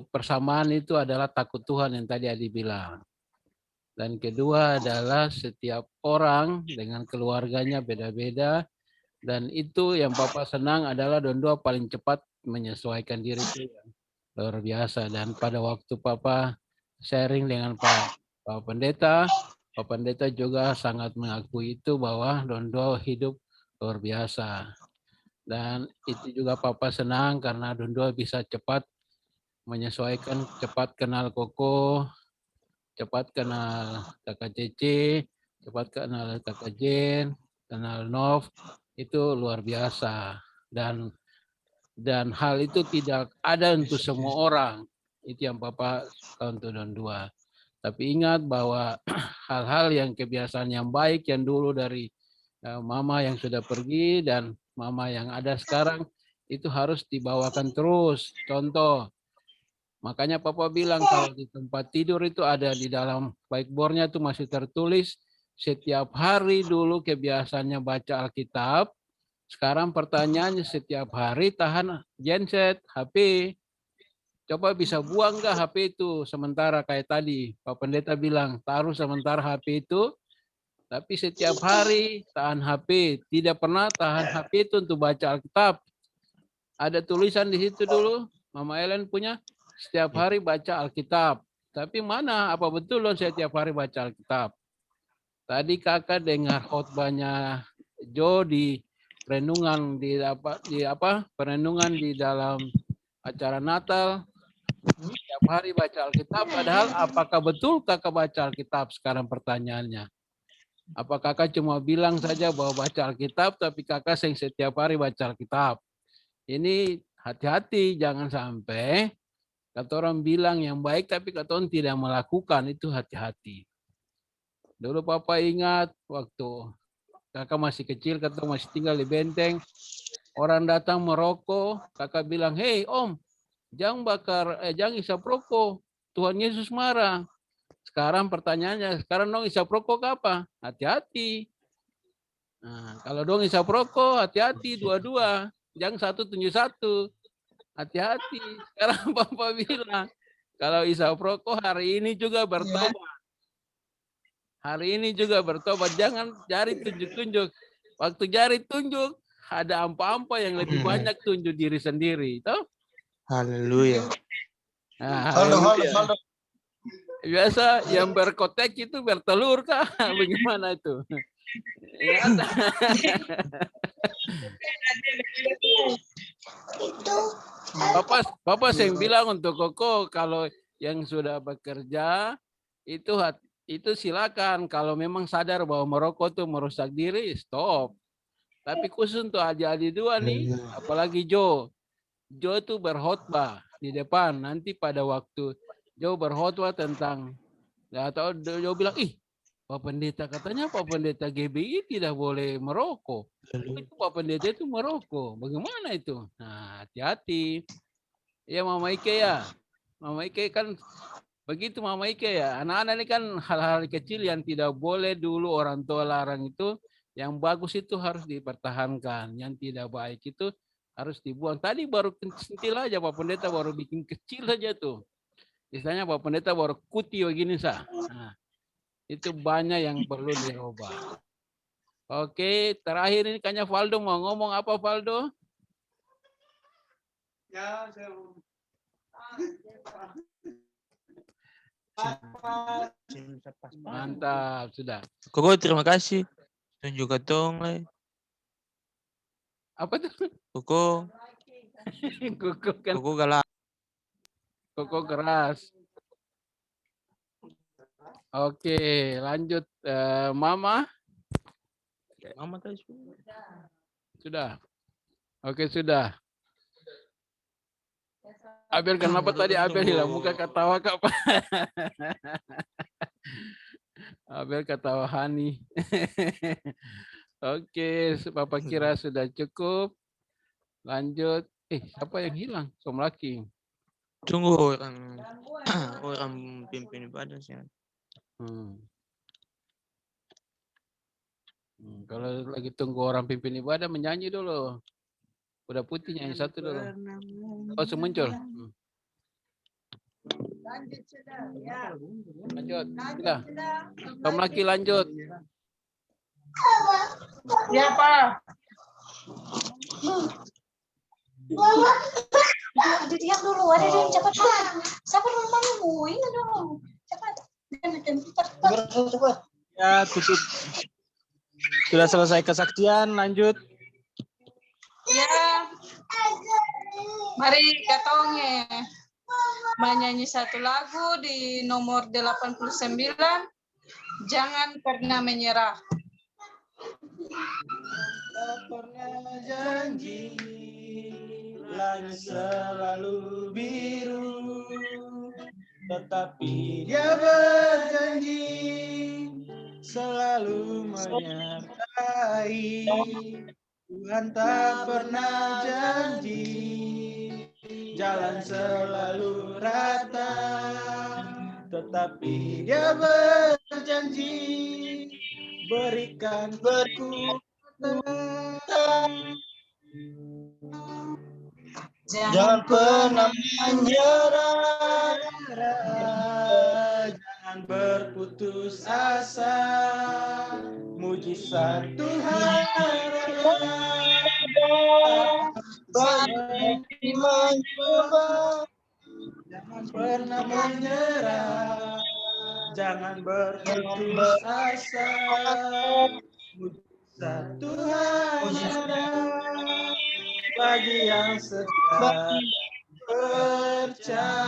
persamaan itu adalah takut Tuhan yang tadi Adi bilang. Dan kedua adalah setiap orang dengan keluarganya beda-beda. Dan itu yang Papa senang adalah Don Dua paling cepat menyesuaikan diri itu luar biasa. Dan pada waktu Papa sharing dengan Pak Pendeta, Pak Pendeta juga sangat mengakui itu bahwa Don Dua hidup luar biasa. Dan itu juga Papa senang karena Don Dua bisa cepat menyesuaikan, cepat kenal Koko, cepat kenal Kakak Cece, cepat kenal Kakak Jen, kenal Nov, itu luar biasa. Dan hal itu tidak ada untuk semua orang. Itu yang Papa suka untuk Don Dua. Tapi ingat bahwa hal-hal yang kebiasaan yang baik yang dulu dari mama yang sudah pergi dan mama yang ada sekarang itu harus dibawakan terus. Contoh, makanya Papa bilang kalau di tempat tidur itu ada di dalam whiteboard-nya itu masih tertulis setiap hari dulu kebiasaannya baca Alkitab. Sekarang pertanyaannya setiap hari tahan genset, HP. Coba bisa buang nggak HP itu sementara kayak tadi Pak Pendeta bilang taruh sementara HP itu. Tapi setiap hari tahan HP. Tidak pernah tahan HP itu untuk baca Alkitab. Ada tulisan di situ dulu. Mama Ellen punya setiap hari baca Alkitab. Tapi mana apa betul loh setiap hari baca Alkitab? Tadi kakak dengar khotbahnya Jo di renungan perenungan di dalam acara Natal. Setiap hari baca Alkitab, padahal apakah betul kakak baca Alkitab? Sekarang pertanyaannya. Apa kakak cuma bilang saja bahwa baca Alkitab, tapi kakak setiap hari baca Alkitab? Ini hati-hati, jangan sampai kata orang bilang yang baik, tapi kata orang tidak melakukan, itu hati-hati. Dulu Papa ingat waktu kakak masih kecil, kakak masih tinggal di Benteng, orang datang merokok, kakak bilang, hei Om, jangan isap rokok, Tuhan Yesus marah. Sekarang pertanyaannya, sekarang dong isap rokok apa? Hati-hati. Nah, kalau dong isap rokok, hati-hati dua-dua, jangan satu tunjuk satu. Hati-hati. Sekarang Papa bilang, kalau isap rokok hari ini juga bertobat. Hari ini juga bertobat, jangan jari tunjuk-tunjuk. Waktu jari tunjuk, ada ampa-ampa yang lebih banyak tunjuk diri sendiri. Toh? Haleluya. Nah, Halo. biasa yang berkotek itu bertelur kah? Bagaimana itu? Papa sering bilang untuk Koko kalau yang sudah bekerja itu silakan, kalau memang sadar bahwa merokok itu merusak diri, stop. Tapi khusus untuk adik-adik dua nih, apalagi Jo itu berkhotbah di depan. Nanti pada waktu Jo berkhotbah tentang, atau Jo bilang, Pak Pendeta katanya Pak Pendeta GBI tidak boleh merokok. Itu Pak Pendeta itu merokok. Bagaimana itu? Nah, hati-hati. Ya Mama Ike ya. Mama Ike kan begitu Mama Ike ya. Anak-anak ini kan hal-hal kecil yang tidak boleh dulu orang tua larang itu. Yang bagus itu harus dipertahankan. Yang tidak baik itu harus dibuang. Tadi baru sentil aja Pak Pendeta baru bikin kecil aja tuh. Istilahnya Pak Pendeta baru kuti begini sah. Nah, itu banyak yang perlu dirubah. Oke, terakhir ini kayaknya Valdo mau ngomong apa, Valdo? Ya, Mantap, sudah. Koko terima kasih. Tunjuk katong lah. Apa tuh? Koko. Koko kan. Koko galak. Koko keras. Oke, lanjut. Mama. Mama tadi sudah. Oke, sudah. Abel, kenapa tadi Abel hilang muka ketawa apa? Abel ketawa Hani. Oke, Bapak kira sudah cukup. Lanjut. Siapa yang hilang? Somlaki. Tunggu orang pimpin ibadah sih. Kalau lagi tunggu orang pimpin ibadah menyanyi dulu. Udah putih nyanyi satu dulu. Oh, muncul. Lanjut sudah. Ya. Lanjut. Sudah. Kamu lagi lanjut. Ya, Pak. Lihat dulu, ada yang cepat. Siapa dulu mamamu? Ini dulu. Cepat. Cepat. Ya, tutup. Sudah selesai kesaksian, lanjut. Ya. Mari katong menyanyi satu lagu di nomor 89. Jangan pernah menyerah. Tak pernah janji, langit selalu biru, tetapi Dia berjanji selalu menyertai. Tuhan tak pernah janji, jalan selalu rata, tetapi Dia berjanji berikan kekuatan. Jangan pernah menyerah, jangan berputus asa, mujizat Tuhan bagi mencoba. Jangan pernah menyerah, jangan berputus asa, mujizat Tuhan ada bagi yang setia percaya.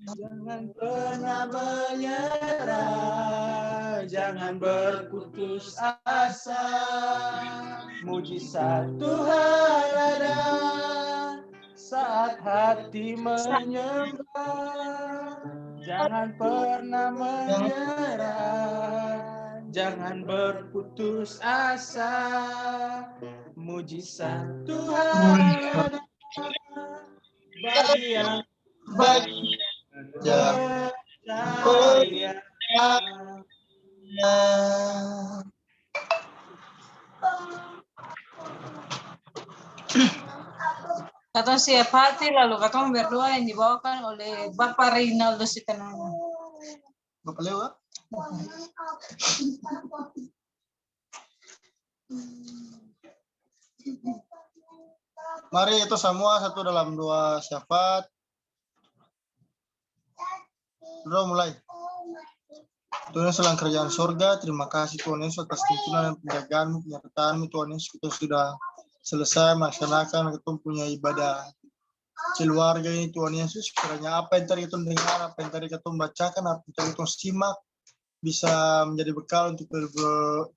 Jangan pernah menyerah, jangan berputus asa, mujizat Tuhan ada saat hati menyembah. Jangan pernah menyerah, jangan berputus asa, mujizat Tuhan ada bagi yang percaya. Katong siap hati lalu katong berdua yang dibawakan oleh Bapak Rinaldo Sitenana. Bapak Leo. Mari itu semua satu dalam dua syafaat. Sudah mulai. Tuhan Yesus dalam kerajaan surga, terima kasih Tuhan Yesus atas tuntunan dan penjagaanmu, penyertaanmu Tuhan Yesus. Kita sudah selesai melaksanakan kita punya ibadah keluarga ini Tuhan Yesus. Kiranya apa yang tadi kita dengar, apa yang tadi kita bacakan, apa yang tadi kita simak bisa menjadi bekal untuk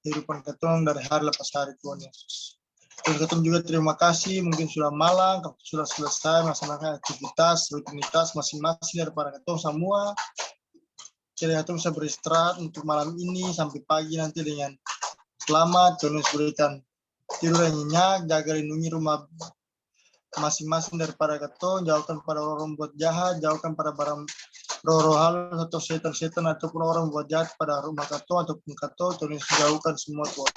kehidupan kita dari hari lepas hari Tuhan Yesus. Dan kita juga terima kasih, mungkin sudah malam, sudah selesai melaksanakan aktivitas, rutinitas masing-masing daripada kita semua. Kiranya kita bisa beristirahat untuk malam ini sampai pagi nanti dengan selamat. Tuhan Yesus berikan tidur yang nyenyak, jaga lindungi rumah masing-masing daripada keton, jauhkan pada orang buat jahat, jauhkan pada barang roh-roh halus atau setan-setan ataupun orang buat jahat pada rumah keton ataupun keton. Tuhan Yesus jauhkan semua Tuhan.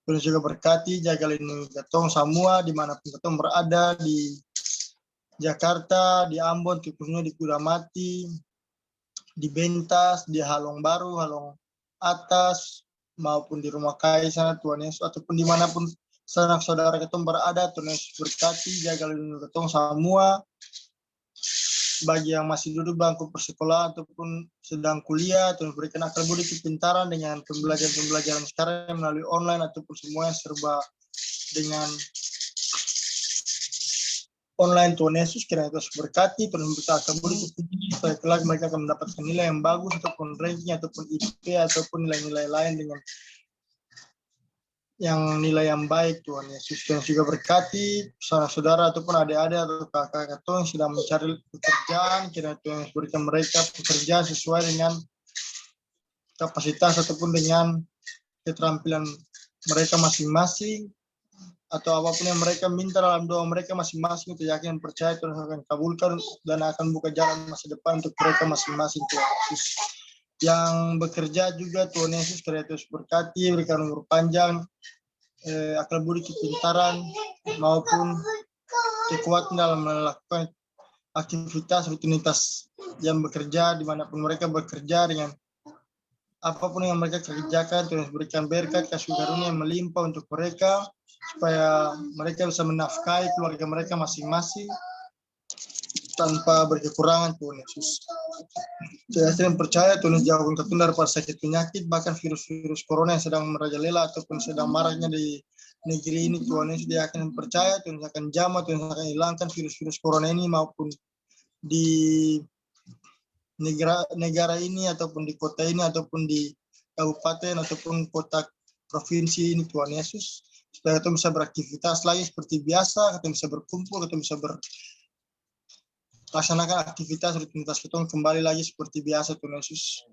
Tuhan juga berkati, jaga lindungi keton semua dimanapun keton berada, di Jakarta, di Ambon, khususnya di Kudamati, di Bentas, di Halong Baru, Halong Atas, maupun di Rumah Kai sana Tuhan Yesus, ataupun dimanapun sanak saudara ketong berada, Tuhan Yesus berkati, jaga lindungi ketong semua. Bagi yang masih duduk bangku persekolahan ataupun sedang kuliah, Tuhan berikan akal budi kepintaran dengan pembelajaran sekarang melalui online ataupun semuanya serba dengan online. Tuhan Yesus kiranya Yesus berkati, Tuhan berikan akal budi kepintaran supaya kelak mereka akan mendapatkan nilai yang bagus ataupun ranking ataupun IP ataupun nilai-nilai lain dengan yang nilai yang baik. Tuhan Yesus yang juga berkati saudara-saudara ataupun adik-adik atau kakak-kakak yang sedang mencari pekerjaan, kiranya Tuhan Yesus berikan mereka pekerjaan sesuai dengan kapasitas ataupun dengan keterampilan mereka masing-masing, atau apapun yang mereka minta dalam doa mereka masing-masing, itu yakin dan percaya Tuhan akan kabulkan dan akan buka jalan masa depan untuk mereka masing-masing. Tuhan Yesus yang bekerja juga, Tuhan Yesus kiranya Yesus berkati, berikan umur panjang, akal budi kepintaran maupun kekuatan dalam melakukan aktivitas rutinitas yang bekerja dimanapun mereka bekerja, dengan apapun yang mereka kerjakan. Tuhan berikan berkat kasih karunia yang melimpah untuk mereka supaya mereka bisa menafkahi keluarga mereka masing-masing tanpa berkekurangan. Tuhan Yesus saya percaya Tuhan jauhkan ketun daripada sakit penyakit, bahkan virus-virus corona yang sedang merajalela ataupun sedang maraknya di negeri ini. Tuhan Yesus dia akan percaya Tuhan akan jamah, Tuhan akan hilangkan virus-virus corona ini maupun di negara ini ataupun di kota ini ataupun di kabupaten ataupun kota provinsi ini. Tuhan Yesus supaya kita bisa beraktivitas lagi seperti biasa, kita bisa berkumpul, kita bisa laksanakan aktivitas rutinitas kita kembali lagi seperti biasa. Tuhan Yesus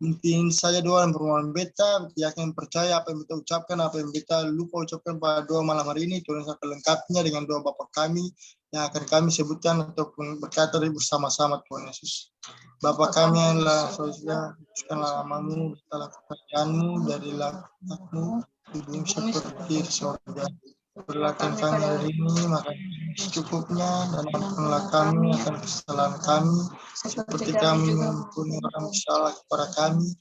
mungkin saja doa dan permohonan beta, yakin percaya apa yang kita ucapkan, apa yang kita lupa ucapkan pada doa malam hari ini, Tuhan akan lengkapinya dengan doa Bapa kami yang akan kami sebutkan ataupun berkata bersama-sama. Tuhan Yesus, Bapa kami yang telah sorga, teruskanlah namamu, dalam kerajaanmu, dari lakmu di bumi seperti di sorga. Berikan kami hari ini makan secukupnya, dan ampunilah kami akan kesalahan kami seperti kami mengampuni orang bersalah kepada kami.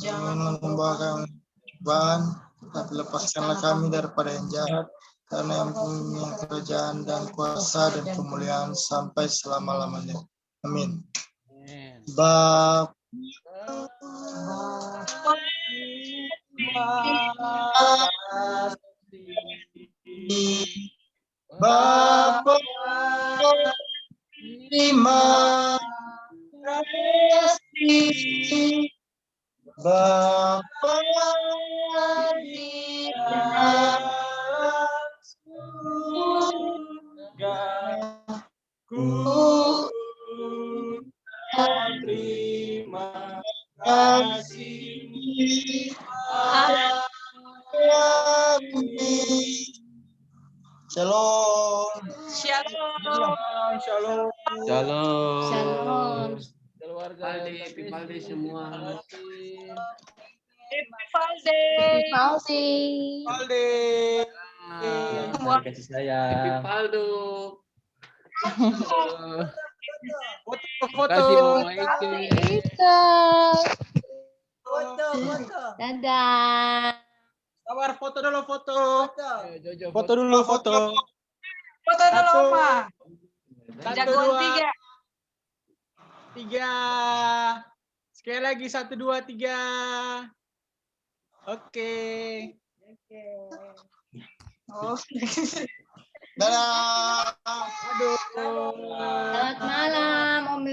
Jangan membawa kami cobaan, tapi lepaskanlah kami daripada yang jahat, karena yang punya kerajaan dan kuasa dan kemuliaan sampai selama-lamanya. Amin. Bapa terima kasih, Bapa di dalam surga, ku terima kasih Shalom. Shalom. Shalom. Shalom. Shalom. Keluarga Pipaldi semua. Happy Valde. Valde. Terima kasih sayang. Pipaldo. Foto. Kasih Mama Ike. Foto. Dadah. Sabar, foto dulu, foto. Jojo, Foto dulu, foto. Foto dulu, Oma. Satu, Jagoan dua, 3. 3. Sekali lagi 1, 2, 3. Oke. Oh. Dadah. Aduh.